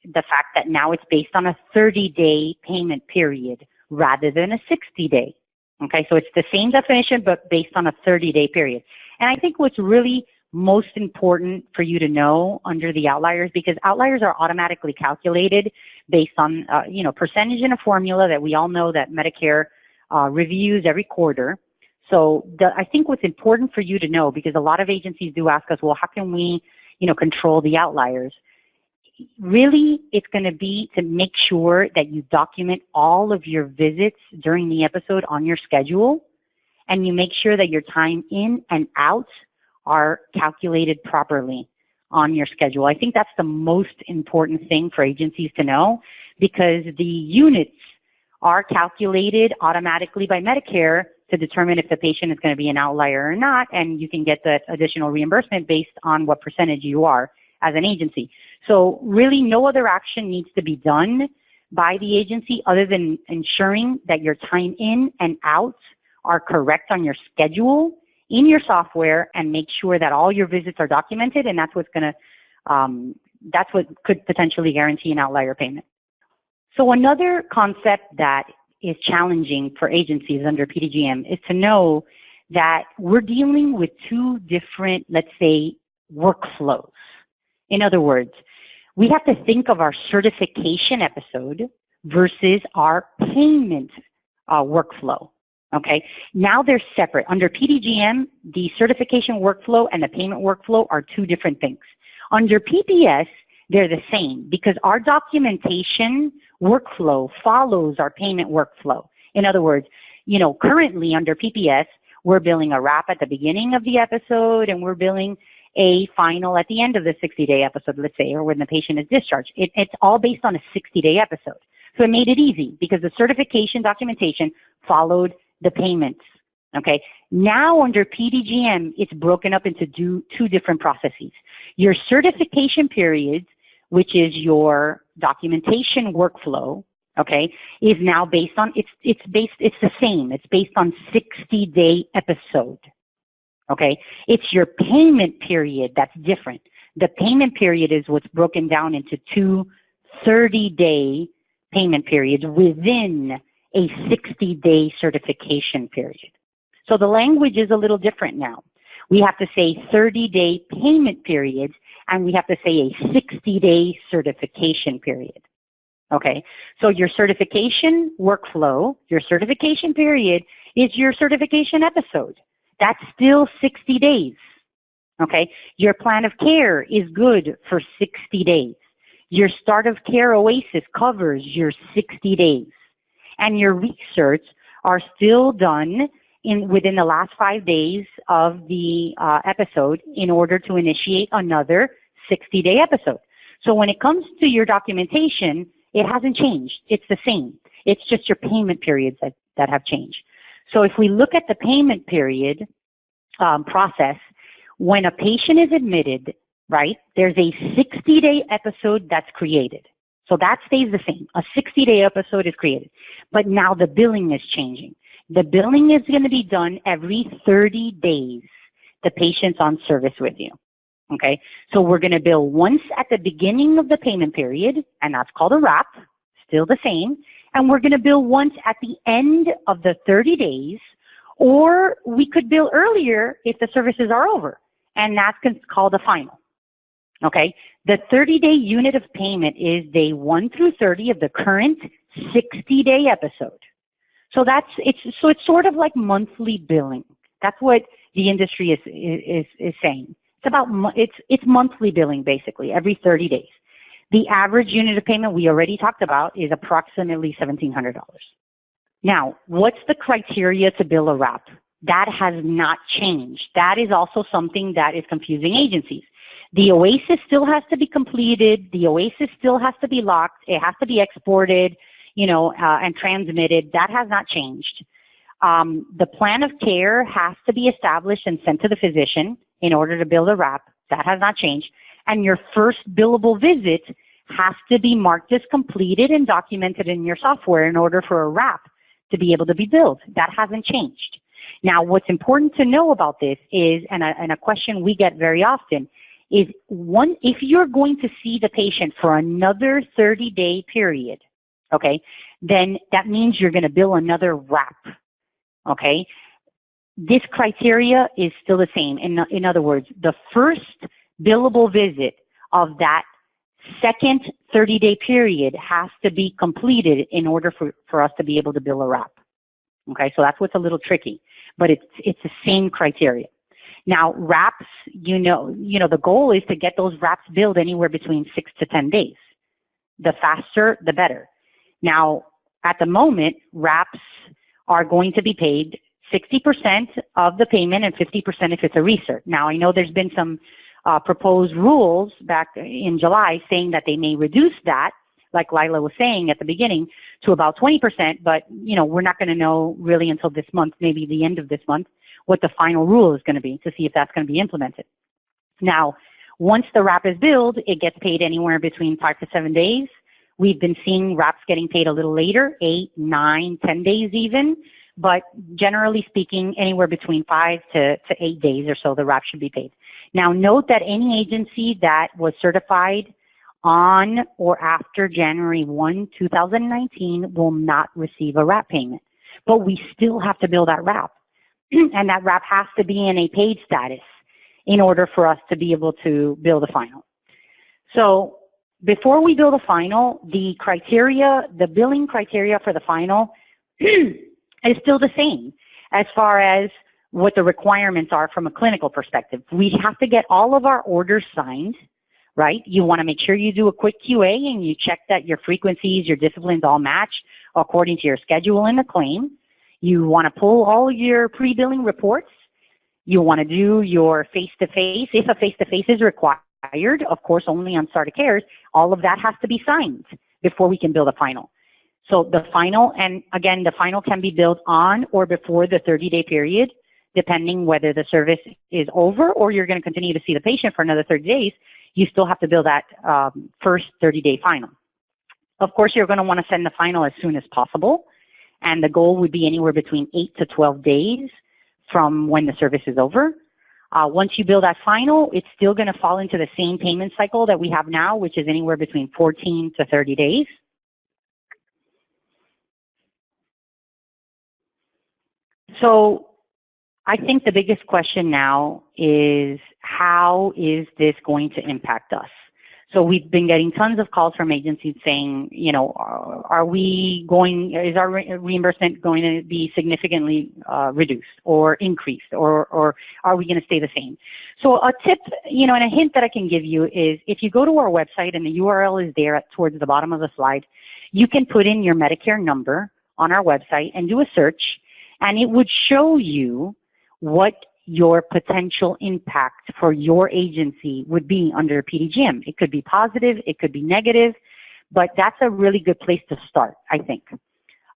Speaker 4: the fact that now it's based on a 30-day payment period rather than a 60-day. Okay, so it's the same definition, but based on a 30-day period. And I think what's really most important for you to know under the outliers, because outliers are automatically calculated based on, percentage in a formula that we all know that Medicare reviews every quarter. So I think what's important for you to know, because a lot of agencies do ask us, well, how can we, control the outliers? Really, it's going to be to make sure that you document all of your visits during the episode on your schedule, and you make sure that your time in and out are calculated properly on your schedule. I think that's the most important thing for agencies to know, because the units are calculated automatically by Medicare to determine if the patient is going to be an outlier or not, and you can get that additional reimbursement based on what percentage you are as an agency. So really no other action needs to be done by the agency other than ensuring that your time in and out are correct on your schedule in your software, and make sure that all your visits are documented, and that's what's going to, that's what could potentially guarantee an outlier payment. So another concept that is challenging for agencies under PDGM is to know that we're dealing with 2 different, let's say, workflows. In other words, we have to think of our certification episode versus our payment workflow. Okay, now they're separate. Under PDGM, the certification workflow and the payment workflow are 2 different things. Under PPS, they're the same because our documentation workflow follows our payment workflow. In other words, currently under PPS, we're billing a wrap at the beginning of the episode and we're billing a final at the end of the 60-day episode, let's say, or when the patient is discharged. It's all based on a 60-day episode. So it made it easy because the certification documentation followed the payments Okay. Now under PDGM, it's broken up into two different processes. Your certification periods, which is your documentation workflow, okay, is now based on, it's the same. It's based on 60-day episode. Okay. It's your payment period that's different. The payment period is what's broken down into two 30-day payment periods within a 60-day certification period. So the language is a little different now. We have to say 30-day payment periods, and we have to say a 60-day certification period. Okay, so your certification workflow, your certification period is your certification episode. That's still 60 days. Okay, your plan of care is good for 60 days. Your start of care oasis covers your 60 days. And your research are still done within the last 5 days of the episode in order to initiate another 60-day episode. So when it comes to your documentation, it hasn't changed. It's the same. It's just your payment periods that have changed. So if we look at the payment period process, when a patient is admitted, right, there's a 60-day episode that's created. So that stays the same. A 60-day episode is created. But now the billing is changing. The billing is going to be done every 30 days. The patient's on service with you. Okay? So we're going to bill once at the beginning of the payment period, and that's called a wrap, still the same. And we're going to bill once at the end of the 30 days, or we could bill earlier if the services are over, and that's called a final. Okay? The 30-day unit of payment is day 1 through 30 of the current 60-day episode. So it's sort of like monthly billing. That's what the industry is saying. It's monthly billing basically every 30 days. The average unit of payment we already talked about is approximately $1,700. Now, what's the criteria to bill a wrap? That has not changed. That is also something that is confusing agencies. The OASIS still has to be completed. The OASIS still has to be locked. It has to be exported, and transmitted. That has not changed. The plan of care has to be established and sent to the physician in order to bill a wrap. That has not changed. And your first billable visit has to be marked as completed and documented in your software in order for a wrap to be able to be billed. That hasn't changed. Now, what's important to know about this is, and a question we get very often, is if you're going to see the patient for another 30-day period, okay, then that means you're going to bill another wrap, okay? This criteria is still the same. In other words, the first billable visit of that second 30-day period has to be completed in order for us to be able to bill a wrap, okay? So that's what's a little tricky, but it's the same criteria. Now, wraps, the goal is to get those wraps billed anywhere between 6 to 10 days. The faster, the better. Now, at the moment, wraps are going to be paid 60% of the payment and 50% if it's a recert. Now, I know there's been some proposed rules back in July saying that they may reduce that, like Lila was saying at the beginning, to about 20%, but, we're not going to know really until this month, maybe the end of this month, what the final rule is going to be to see if that's going to be implemented. Now, once the wrap is billed, it gets paid anywhere between 5 to 7 days. We've been seeing wraps getting paid a little later, 8, 9, 10 days even, but generally speaking, anywhere between 5 to 8 days or so, the wrap should be paid. Now, note that any agency that was certified on or after January 1, 2019 will not receive a wrap payment, but we still have to bill that wrap. And that wrap has to be in a paid status in order for us to be able to bill the final. So before we bill the final, the billing criteria for the final is still the same as far as what the requirements are from a clinical perspective. We have to get all of our orders signed, right? You want to make sure you do a quick QA and you check that your frequencies, your disciplines all match according to your schedule and the claim. You want to pull all your pre-billing reports. You want to do your face-to-face. If a face-to-face is required, of course, only on start of cares, all of that has to be signed before we can bill the final. So the final, and again, the final can be billed on or before the 30-day period, depending whether the service is over or you're going to continue to see the patient for another 30 days. You still have to bill that first 30-day final. Of course, you're going to want to send the final as soon as possible, and the goal would be anywhere between 8 to 12 days from when the service is over. Once you bill that final, it's still going to fall into the same payment cycle that we have now, which is anywhere between 14 to 30 days. So I think the biggest question now is, how is this going to impact us? So we've been getting tons of calls from agencies saying, you know, is our reimbursement going to be significantly reduced or increased, or are we going to stay the same? So a tip, you know, and a hint that I can give you is, if you go to our website and the URL is there towards the bottom of the slide, you can put in your Medicare number on our website and do a search, and it would show you what your potential impact for your agency would be under PDGM. It could be positive, it could be negative, but that's a really good place to start, I think.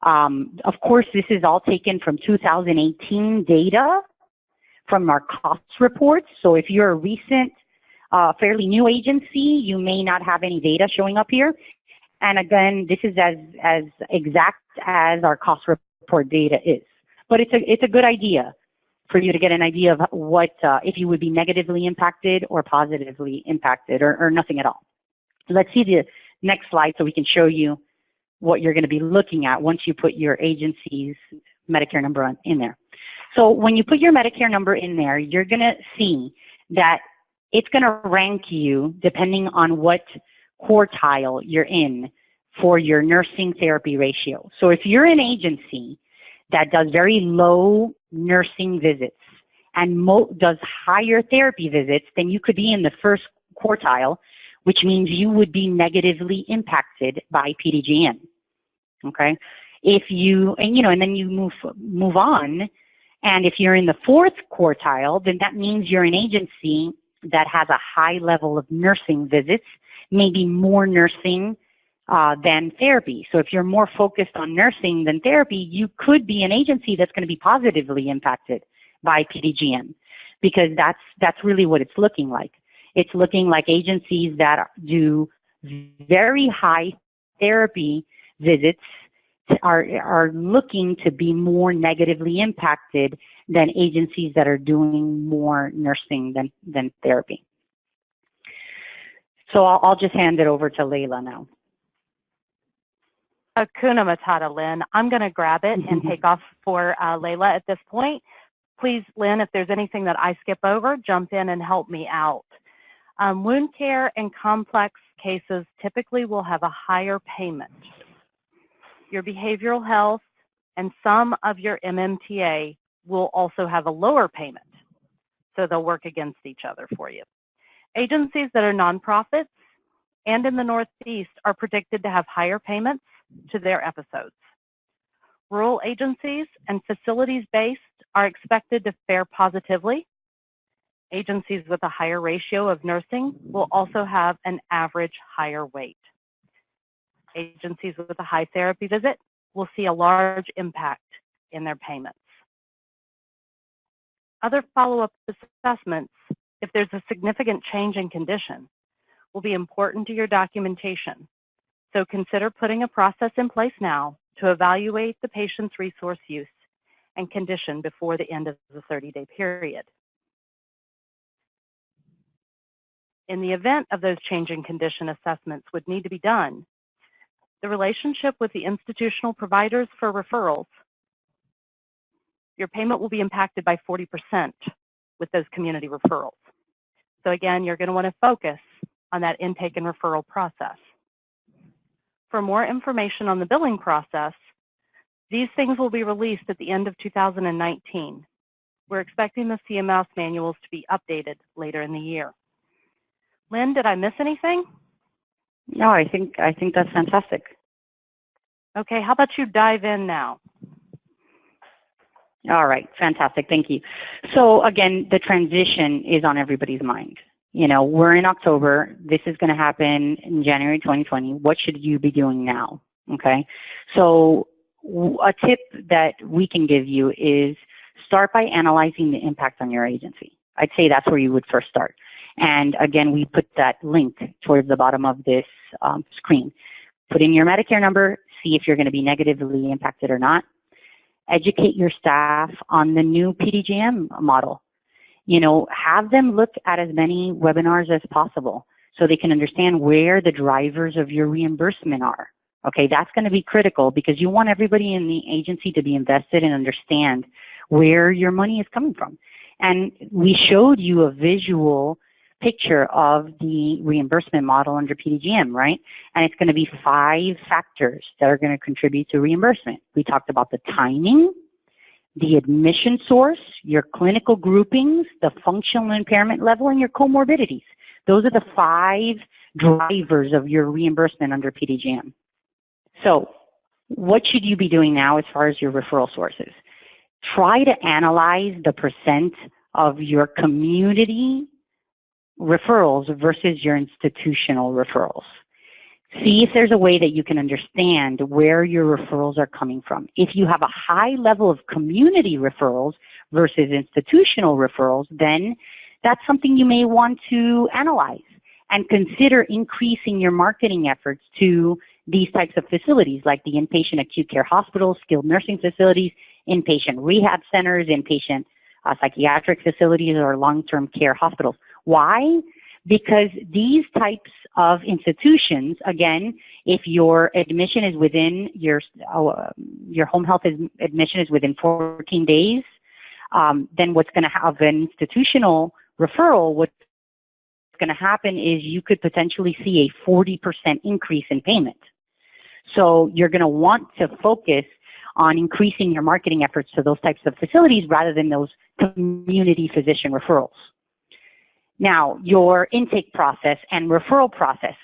Speaker 4: Of course, this is all taken from 2018 data from our cost reports. So if you're a recent, fairly new agency, you may not have any data showing up here. And again, this is as exact as our cost report data is. But it's a good idea for you to get an idea of what, if you would be negatively impacted or positively impacted, or nothing at all. Let's see the next slide so we can show you what you're going to be looking at once you put your agency's Medicare number in there. So when you put your Medicare number in there, you're going to see that it's going to rank you depending on what quartile you're in for your nursing therapy ratio. So if you're an agency that does very low nursing visits and does higher therapy visits, then you could be in the first quartile, which means you would be negatively impacted by PDGM. Okay, if you, and then you move on, and if you're in the fourth quartile, then that means you're an agency that has a high level of nursing visits, maybe more nursing than therapy. So if you're more focused on nursing than therapy, you could be an agency that's going to be positively impacted by PDGM, because that's really what it's looking like. It's looking like agencies that do very high therapy visits are looking to be more negatively impacted than agencies that are doing more nursing than therapy. So I'll just hand it over to Layla now.
Speaker 1: Hakuna Matata, Lynn. I'm going to grab it and take off for Layla at this point. Please, Lynn, if there's anything that I skip over, jump in and help me out. Wound care and complex cases typically will have a higher payment. Your behavioral health and some of your MMTA will also have a lower payment, so they'll work against each other for you. Agencies that are nonprofits and in the Northeast are predicted to have higher payments to their episodes. Rural agencies and facilities-based are expected to fare positively. Agencies with a higher ratio of nursing will also have an average higher weight. Agencies with a high therapy visit will see a large impact in their payments. Other follow-up assessments, if there's a significant change in condition, will be important to your documentation. So consider putting a process in place now to evaluate the patient's resource use and condition before the end of the 30-day period. In the event of those change in condition assessments would need to be done, the relationship with the institutional providers for referrals, your payment will be impacted by 40% with those community referrals. So again, you're going to want to focus on that intake and referral process. For more information on the billing process, these things will be released at the end of 2019. We're expecting the CMS manuals to be updated later in the year. Lynn, did I miss anything?
Speaker 4: No, I think that's fantastic.
Speaker 1: Okay, how about you dive in now?
Speaker 4: All right, fantastic, thank you. So again, the transition is on everybody's mind. You know, we're in October, this is going to happen in January 2020. What should you be doing now? Okay, so a tip that we can give you is start by analyzing the impact on your agency. I'd say that's where you would first start. And again, we put that link towards the bottom of this screen. Put in your Medicare number, see if you're going to be negatively impacted or not. Educate your staff on the new PDGM model. You know, have them look at as many webinars as possible so they can understand where the drivers of your reimbursement are. Okay, that's going to be critical because you want everybody in the agency to be invested and understand where your money is coming from. And we showed you a visual picture of the reimbursement model under PDGM, right? And it's going to be 5 factors that are going to contribute to reimbursement. We talked about the timing, the admission source, your clinical groupings, the functional impairment level, and your comorbidities. Those are the 5 drivers of your reimbursement under PDGM. So what should you be doing now as far as your referral sources? Try to analyze the percent of your community referrals versus your institutional referrals. See if there's a way that you can understand where your referrals are coming from. If you have a high level of community referrals versus institutional referrals, then that's something you may want to analyze and consider increasing your marketing efforts to these types of facilities like the inpatient acute care hospitals, skilled nursing facilities, inpatient rehab centers, inpatient psychiatric facilities, or long-term care hospitals. Why? Because these types of institutions, again, if your admission is within your home health admission is within 14 days, then what's going to have an institutional referral, what's going to happen is you could potentially see a 40% increase in payment. So you're going to want to focus on increasing your marketing efforts to those types of facilities rather than those community physician referrals. Now, your intake process and referral process,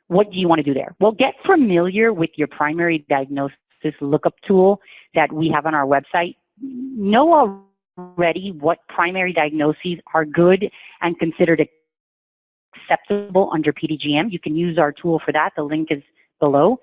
Speaker 4: what do you want to do there? Well, get familiar with your primary diagnosis lookup tool that we have on our website. Know already what primary diagnoses are good and considered acceptable under PDGM. You can use our tool for that. The link is below.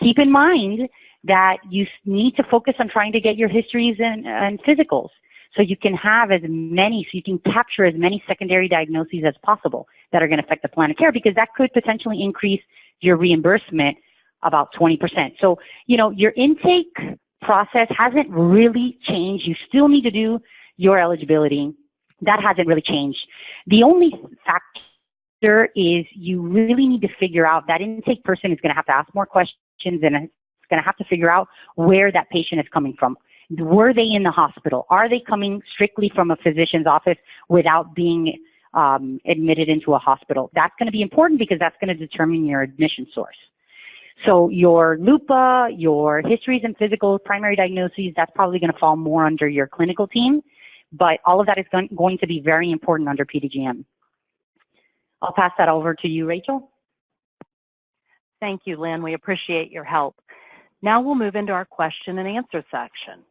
Speaker 4: Keep in mind that you need to focus on trying to get your histories and physicals so you can have as many, so you can capture as many secondary diagnoses as possible that are going to affect the plan of care, because that could potentially increase your reimbursement about 20%. So, you know, your intake process hasn't really changed. You still need to do your eligibility. That hasn't really changed. The only factor is you really need to figure out that intake person is going to have to ask more questions and it's going to have to figure out where that patient is coming from. Were they in the hospital? Are they coming strictly from a physician's office without being admitted into a hospital? That's going to be important because that's going to determine your admission source. So your LUPA, your histories and physicals, primary diagnoses, that's probably going to fall more under your clinical team, but all of that is going to be very important under PDGM. I'll pass that over to you, Rachel.
Speaker 1: Thank you, Lynn. We appreciate your help. Now we'll move into our question and answer section.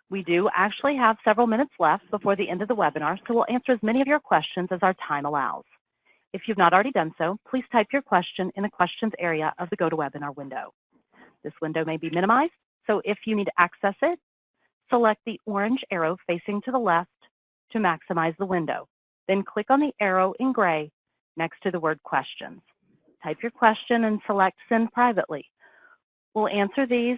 Speaker 1: We do actually have several minutes left before the end of the webinar, so we'll answer as many of your questions as our time allows. If you've not already done so, please type your question in the questions area of the GoToWebinar window. This window may be minimized, so if you need to access it, select the orange arrow facing to the left to maximize the window. Then click on the arrow in gray next to the word questions. Type your question and select send privately. We'll answer these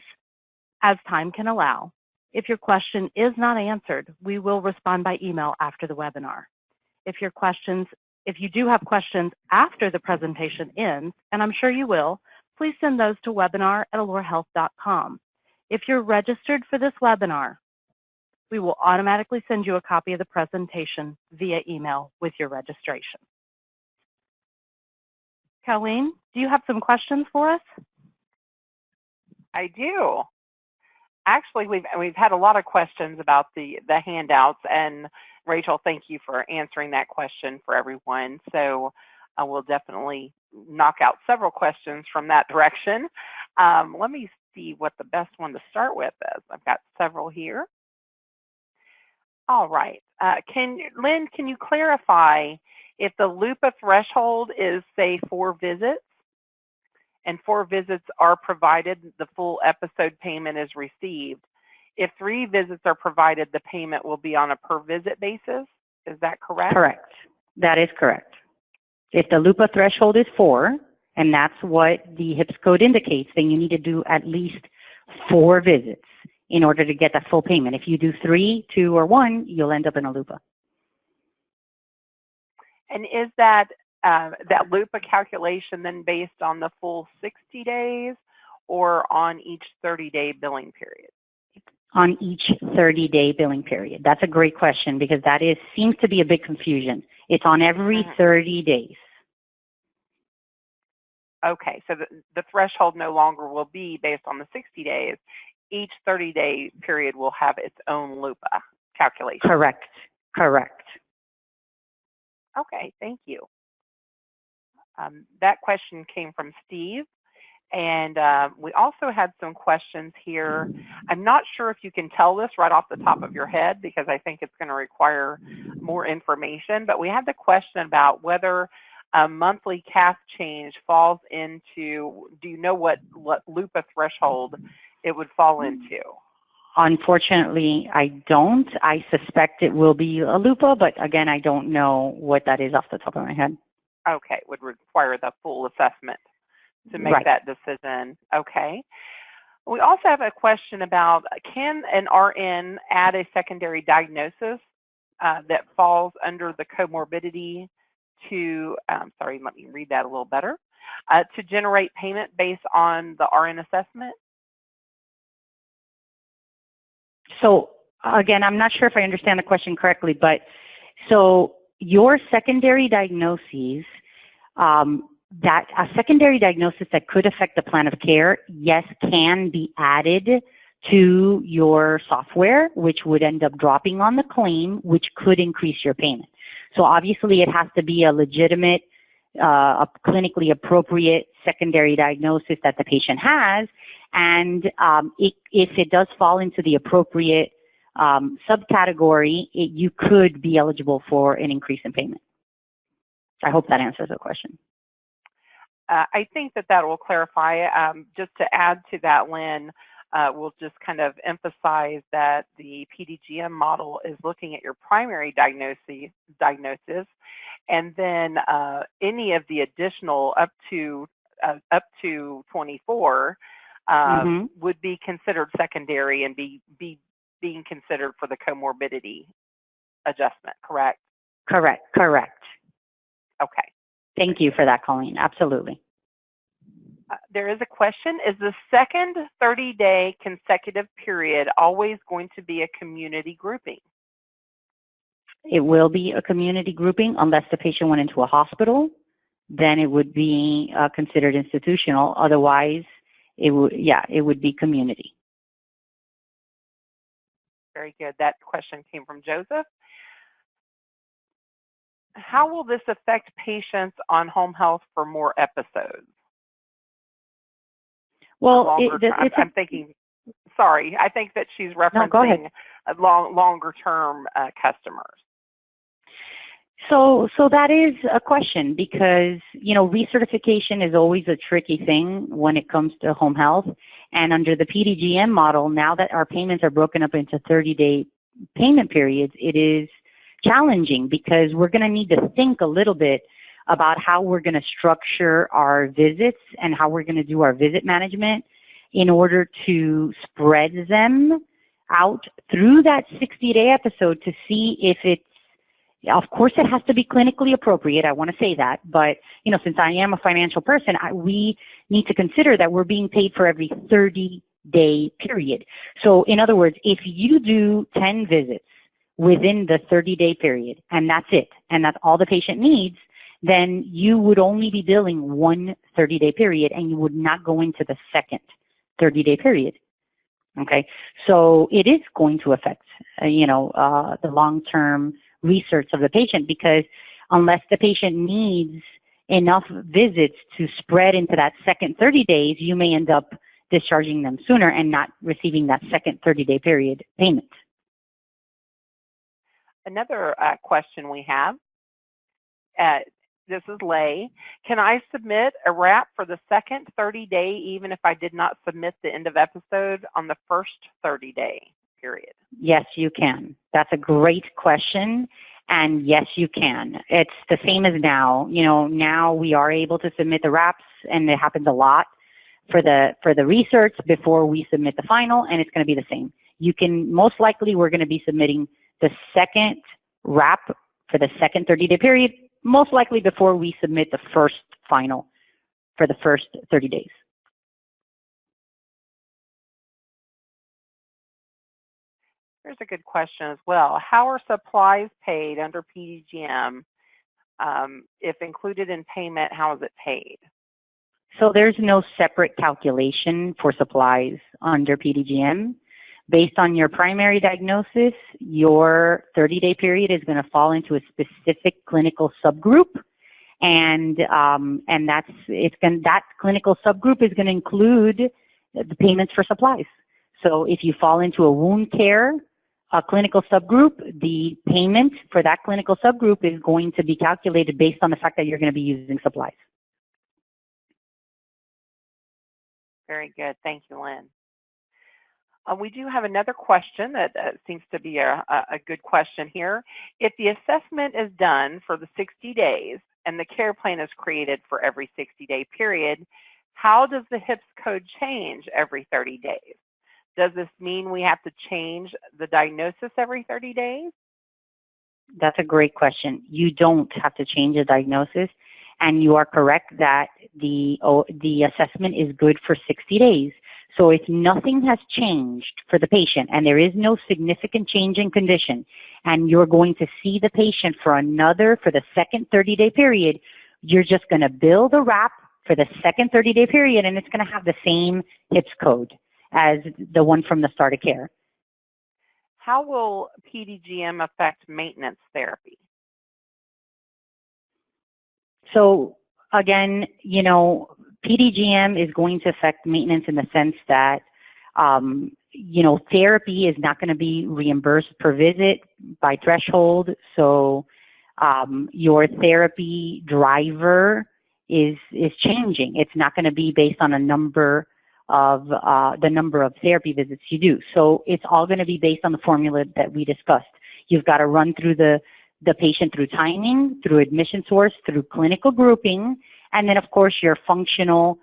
Speaker 1: as time can allow. If your question is not answered, we will respond by email after the webinar. If you do have questions after the presentation ends, and I'm sure you will, please send those to webinar@alorahealth.com. If you're registered for this webinar, we will automatically send you a copy of the presentation via email with your registration. Colleen, do you have some questions for us?
Speaker 2: I do. Actually, we've had a lot of questions about the handouts, and Rachel, thank you for answering that question for everyone. So I will definitely knock out several questions from that direction. Let me see what the best one to start with is. I've got several here. All right. Lynn, can you clarify if the LUPA threshold is, say, 4 visits? and 4 visits are provided, the full episode payment is received. If 3 visits are provided, the payment will be on a per visit basis. Is that correct?
Speaker 4: Correct. That is correct. If the LUPA threshold is 4, and that's what the HIPS code indicates, then you need to do at least 4 visits in order to get that full payment. If you do 3, 2, or 1, you'll end up in a LUPA.
Speaker 2: And is that that LUPA calculation then based on the full 60 days or on each 30-day billing period?
Speaker 4: On each 30-day billing period. That's a great question because that seems to be a big confusion. It's on every 30 days.
Speaker 2: Okay, so the threshold no longer will be based on the 60 days. Each 30-day period will have its own LUPA calculation.
Speaker 4: Correct. Correct.
Speaker 2: Okay, thank you. That question came from Steve. And we also had some questions here. I'm not sure if you can tell this right off the top of your head because I think it's going to require more information, but we had the question about whether a monthly CAF change falls into, do you know what LUPA threshold it would fall into?
Speaker 4: Unfortunately, I don't. I suspect it will be a LUPA, but again, I don't know what that is off the top of my head.
Speaker 2: Okay, it would require the full assessment to make that decision. Okay. We also have a question about, can an RN add a secondary diagnosis that falls under the comorbidity to, sorry, let me read that a little better, to generate payment based on the RN assessment?
Speaker 4: So again, I'm not sure if I understand the question correctly, but so your secondary diagnoses, that a secondary diagnosis that could affect the plan of care, yes, can be added to your software, which would end up dropping on the claim, which could increase your payment. So obviously it has to be a legitimate, a clinically appropriate secondary diagnosis that the patient has. And if it does fall into the appropriate subcategory, you could be eligible for an increase in payment. I hope that answers the question.
Speaker 2: I think that will clarify. Just to add to that, Lynn, we'll just kind of emphasize that the PDGM model is looking at your primary diagnosis, and then any of the additional up to 24 would be considered secondary and be being considered for the comorbidity adjustment, correct?
Speaker 4: Correct.
Speaker 2: Okay.
Speaker 4: Thank you for that, Colleen. Absolutely.
Speaker 2: There is a question. Is the second 30-day consecutive period always going to be a community grouping?
Speaker 4: It will be a community grouping unless the patient went into a hospital. Then it would be considered institutional. Otherwise, it would be community.
Speaker 2: Very good. That question came from Joseph. How will this affect patients on home health for more episodes?
Speaker 4: Well,
Speaker 2: I'm thinking, sorry, I think that she's referencing longer term customers.
Speaker 4: So that is a question because, recertification is always a tricky thing when it comes to home health. And under the PDGM model, now that our payments are broken up into 30-day payment periods, it is challenging because we're going to need to think a little bit about how we're going to structure our visits and how we're going to do our visit management in order to spread them out through that 60-day episode to see if it's, of course, it has to be clinically appropriate. I want to say that. But, since I am a financial person, we need to consider that we're being paid for every 30-day period. So, in other words, if you do 10 visits within the 30-day period, and that's it, and that's all the patient needs, then you would only be billing one 30-day period, and you would not go into the second 30-day period. Okay, so it is going to affect, the long-term research of the patient because unless the patient needs enough visits to spread into that second 30 days, you may end up discharging them sooner and not receiving that second 30-day period payment.
Speaker 2: Another question we have, this is Lay. Can I submit a wrap for the second 30-day even if I did not submit the end of episode on the first 30-day period?
Speaker 4: Yes, you can. That's a great question. And yes, you can. It's the same as now. You know, now we are able to submit the wraps, and it happens a lot for the research before we submit the final, and it's going to be the same. You can, most likely, we're going to be submitting the second wrap for the second 30-day period, most likely before we submit the first final for the first 30 days.
Speaker 2: Here's a good question as well. How are supplies paid under PDGM? If included in payment, how is it paid?
Speaker 4: So there's no separate calculation for supplies under PDGM. Based on your primary diagnosis, your 30-day period is going to fall into a specific clinical subgroup, and that clinical subgroup is going to include the payments for supplies. So if you fall into a wound care clinical subgroup, the payment for that clinical subgroup is going to be calculated based on the fact that you're going to be using supplies.
Speaker 2: Very good. Thank you, Lynn. We do have another question that seems to be a good question here. If the assessment is done for the 60 days and the care plan is created for every 60-day period, how does the HIPS code change every 30 days? Does this mean we have to change the diagnosis every 30 days?
Speaker 4: That's a great question. You don't have to change the diagnosis, and you are correct that the assessment is good for 60 days. So if nothing has changed for the patient and there is no significant change in condition, and you're going to see the patient for the second 30-day period, you're just going to bill the wrap for the second 30-day period, and it's going to have the same HIPS code as the one from the start of care.
Speaker 2: How will PDGM affect maintenance therapy?
Speaker 4: So again, you know, PDGM is going to affect maintenance in the sense that, you know, therapy is not going to be reimbursed per visit by threshold. So your therapy driver is changing. It's not going to be based on the number of therapy visits you do. So it's all going to be based on the formula that we discussed. You've got to run through the patient through timing, through admission source, through clinical grouping, and then of course your functional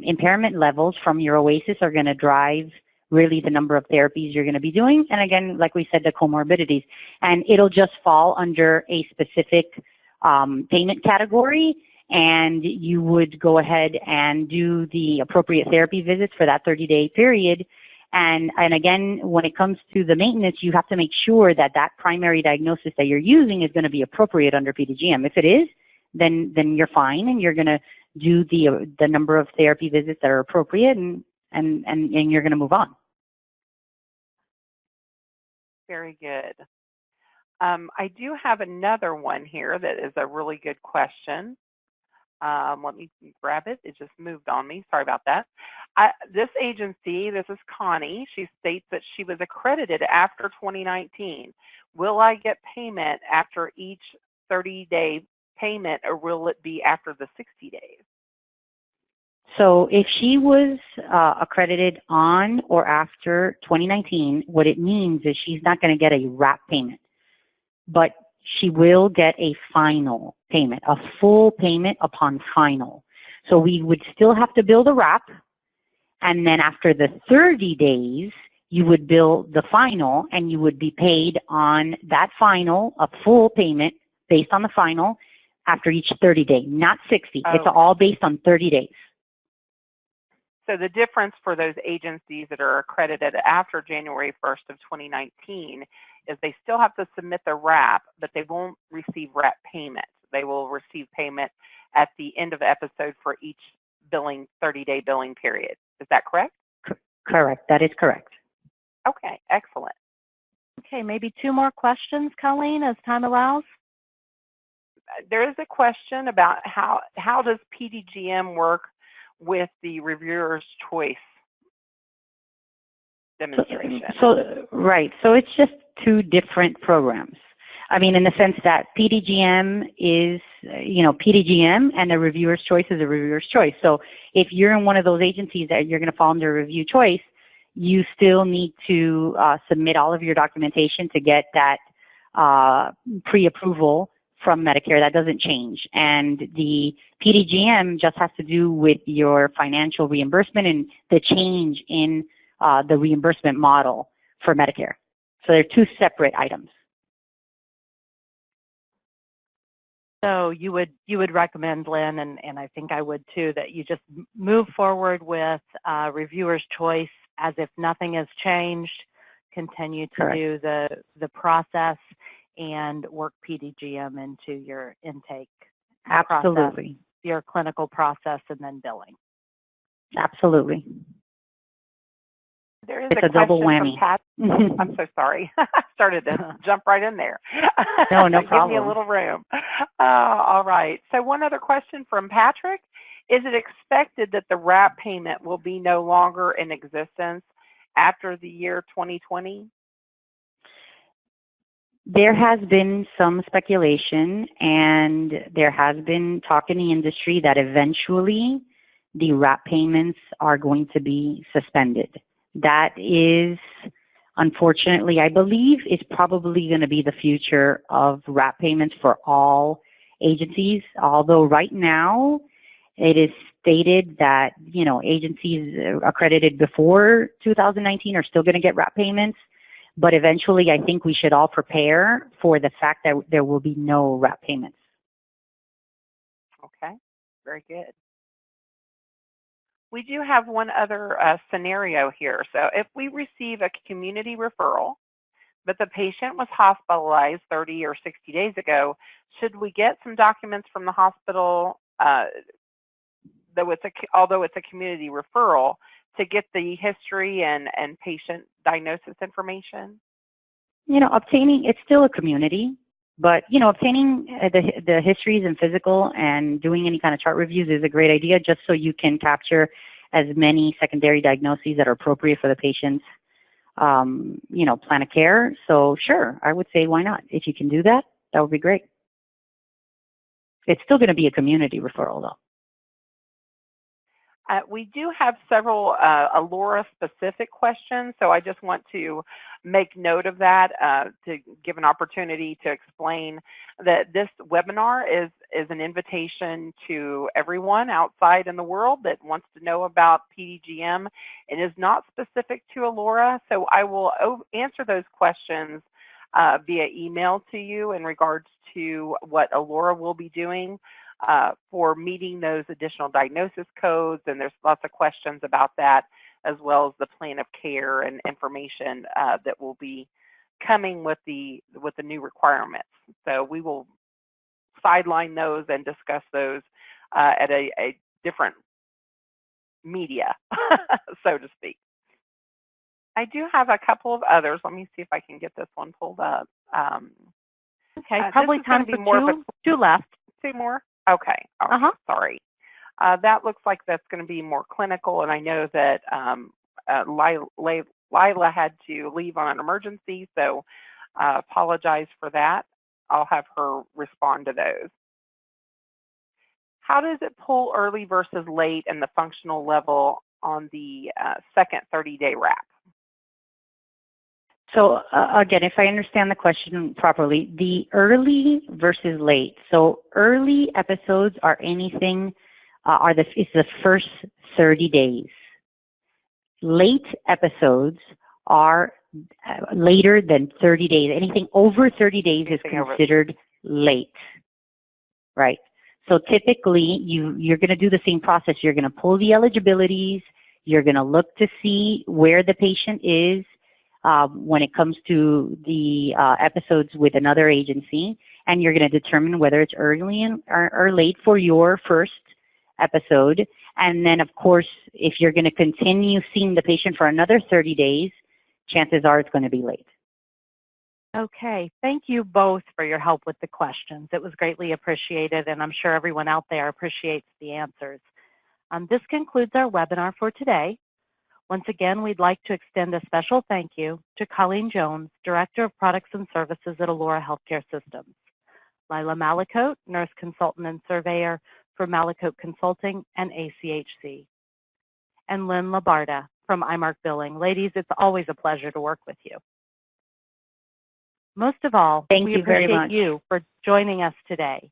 Speaker 4: impairment levels from your OASIS are going to drive really the number of therapies you're going to be doing. And again, like we said, the comorbidities. And it'll just fall under a specific payment category, and you would go ahead and do the appropriate therapy visits for that 30-day period. And again, when it comes to the maintenance, you have to make sure that that primary diagnosis that you're using is going to be appropriate under PDGM. If it is, then you're fine, and you're going to do the number of therapy visits that are appropriate, and you're going to move on.
Speaker 2: Very good. I do have another one here that is a really good question. Let me grab it. It just moved on me. Sorry about that. This agency, this is Connie, she states that she was accredited after 2019. Will I get payment after each 30-day payment, or will it be after the 60 days?
Speaker 4: So if she was accredited on or after 2019, what it means is she's not going to get a wrap payment, but she will get a final payment, a full payment upon final. So we would still have to bill the wrap, and then after the 30 days, you would bill the final, and you would be paid on that final, a full payment based on the final after each 30 day, not 60.
Speaker 2: Oh.
Speaker 4: It's all based on 30 days.
Speaker 2: So the difference for those agencies that are accredited after January 1st of 2019 is they still have to submit the wrap, but they won't receive wrap payment. They will receive payment at the end of episode for each 30-day billing period. Is that correct?
Speaker 4: Correct. That is correct.
Speaker 2: Okay, excellent.
Speaker 1: Okay, maybe two more questions, Colleen, as time allows.
Speaker 2: There is a question about how does PDGM work with the reviewer's choice demonstration?
Speaker 4: So right. So it's just two different programs. I mean, in the sense that PDGM is, PDGM, and a reviewer's choice is a reviewer's choice. So if you're in one of those agencies that you're going to fall under review choice, you still need to submit all of your documentation to get that pre-approval from Medicare. That doesn't change. And the PDGM just has to do with your financial reimbursement and the change in the reimbursement model for Medicare. So they're two separate items.
Speaker 1: So you would recommend, Lynn, and I think I would too, that you just move forward with reviewer's choice as if nothing has changed, continue to
Speaker 4: Correct.
Speaker 1: do the process and work PDGM into your intake
Speaker 4: Absolutely.
Speaker 1: process, your clinical process, and then billing.
Speaker 4: Absolutely.
Speaker 2: There is
Speaker 4: It's
Speaker 2: a
Speaker 4: a double
Speaker 2: question
Speaker 4: whammy.
Speaker 2: from Pat. I'm so sorry. I started to jump right in there.
Speaker 4: No
Speaker 2: Give me a
Speaker 4: problem.
Speaker 2: little room. All right. So one other question from Patrick. Is it expected that the RAP payment will be no longer in existence after the year 2020?
Speaker 4: There has been some speculation, and there has been talk in the industry that eventually the RAP payments are going to be suspended. That is, unfortunately, I believe, is probably going to be the future of RAP payments for all agencies, although right now it is stated that, agencies accredited before 2019 are still going to get RAP payments. But eventually, I think we should all prepare for the fact that there will be no RAP payments.
Speaker 2: Okay, very good. We do have one other scenario here. So if we receive a community referral, but the patient was hospitalized 30 or 60 days ago, should we get some documents from the hospital, although it's a community referral, to get the history and patient diagnosis information?
Speaker 4: Obtaining, it's still a community, but, obtaining the histories and physical and doing any kind of chart reviews is a great idea, just so you can capture as many secondary diagnoses that are appropriate for the patient's, plan of care. So sure, I would say why not? If you can do that, that would be great. It's still going to be a community referral, though.
Speaker 2: We do have several ALORA-specific questions, so I just want to make note of that to give an opportunity to explain that this webinar is an invitation to everyone outside in the world that wants to know about PDGM. It is not specific to ALORA, so I will answer those questions via email to you in regards to what ALORA will be doing for meeting those additional diagnosis codes, and there's lots of questions about that, as well as the plan of care and information that will be coming with the new requirements. So we will sideline those and discuss those at a different media, so to speak. I do have a couple of others. Let me see if I can get this one pulled up.
Speaker 1: Okay, probably time for two left.
Speaker 2: Two more? Okay. Sorry. That looks like that's going to be more clinical, and I know that Lila had to leave on an emergency, so apologize for that. I'll have her respond to those. How does it pull early versus late in the functional level on the second 30-day RAP?
Speaker 4: So again, if I understand the question properly, the early versus late. So early episodes are anything, it's the first 30 days. Late episodes are later than 30 days. Anything over 30 days is considered late, right? So typically, you're going to do the same process. You're going to pull the eligibilities. You're going to look to see where the patient is when it comes to the episodes with another agency, and you're going to determine whether it's early or late for your first episode. And then, of course, if you're going to continue seeing the patient for another 30 days, chances are it's going to be late.
Speaker 1: Okay, thank you both for your help with the questions. It was greatly appreciated, and I'm sure everyone out there appreciates the answers. This concludes our webinar for today. Once again, we'd like to extend a special thank you to Colleen Jones, Director of Products and Services at Allura Healthcare Systems, Lila Malakote, Nurse Consultant and Surveyor for Malakote Consulting and ACHC, and Lynn Labarda from Imark Billing. Ladies, it's always a pleasure to work with you. Most of all, we appreciate you for joining us today.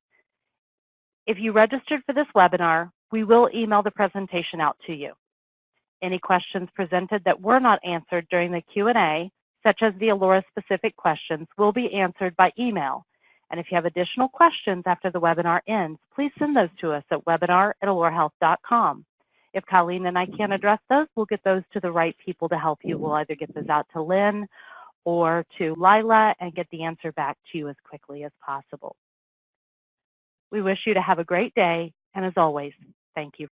Speaker 1: If you registered for this webinar, we will email the presentation out to you. Any questions presented that were not answered during the Q&A, such as the Allura-specific questions, will be answered by email. And if you have additional questions after the webinar ends, please send those to us at webinar@allurahealth.com. If Colleen and I can't address those, we'll get those to the right people to help you. We'll either get those out to Lynn or to Lila and get the answer back to you as quickly as possible. We wish you to have a great day, and as always, thank you.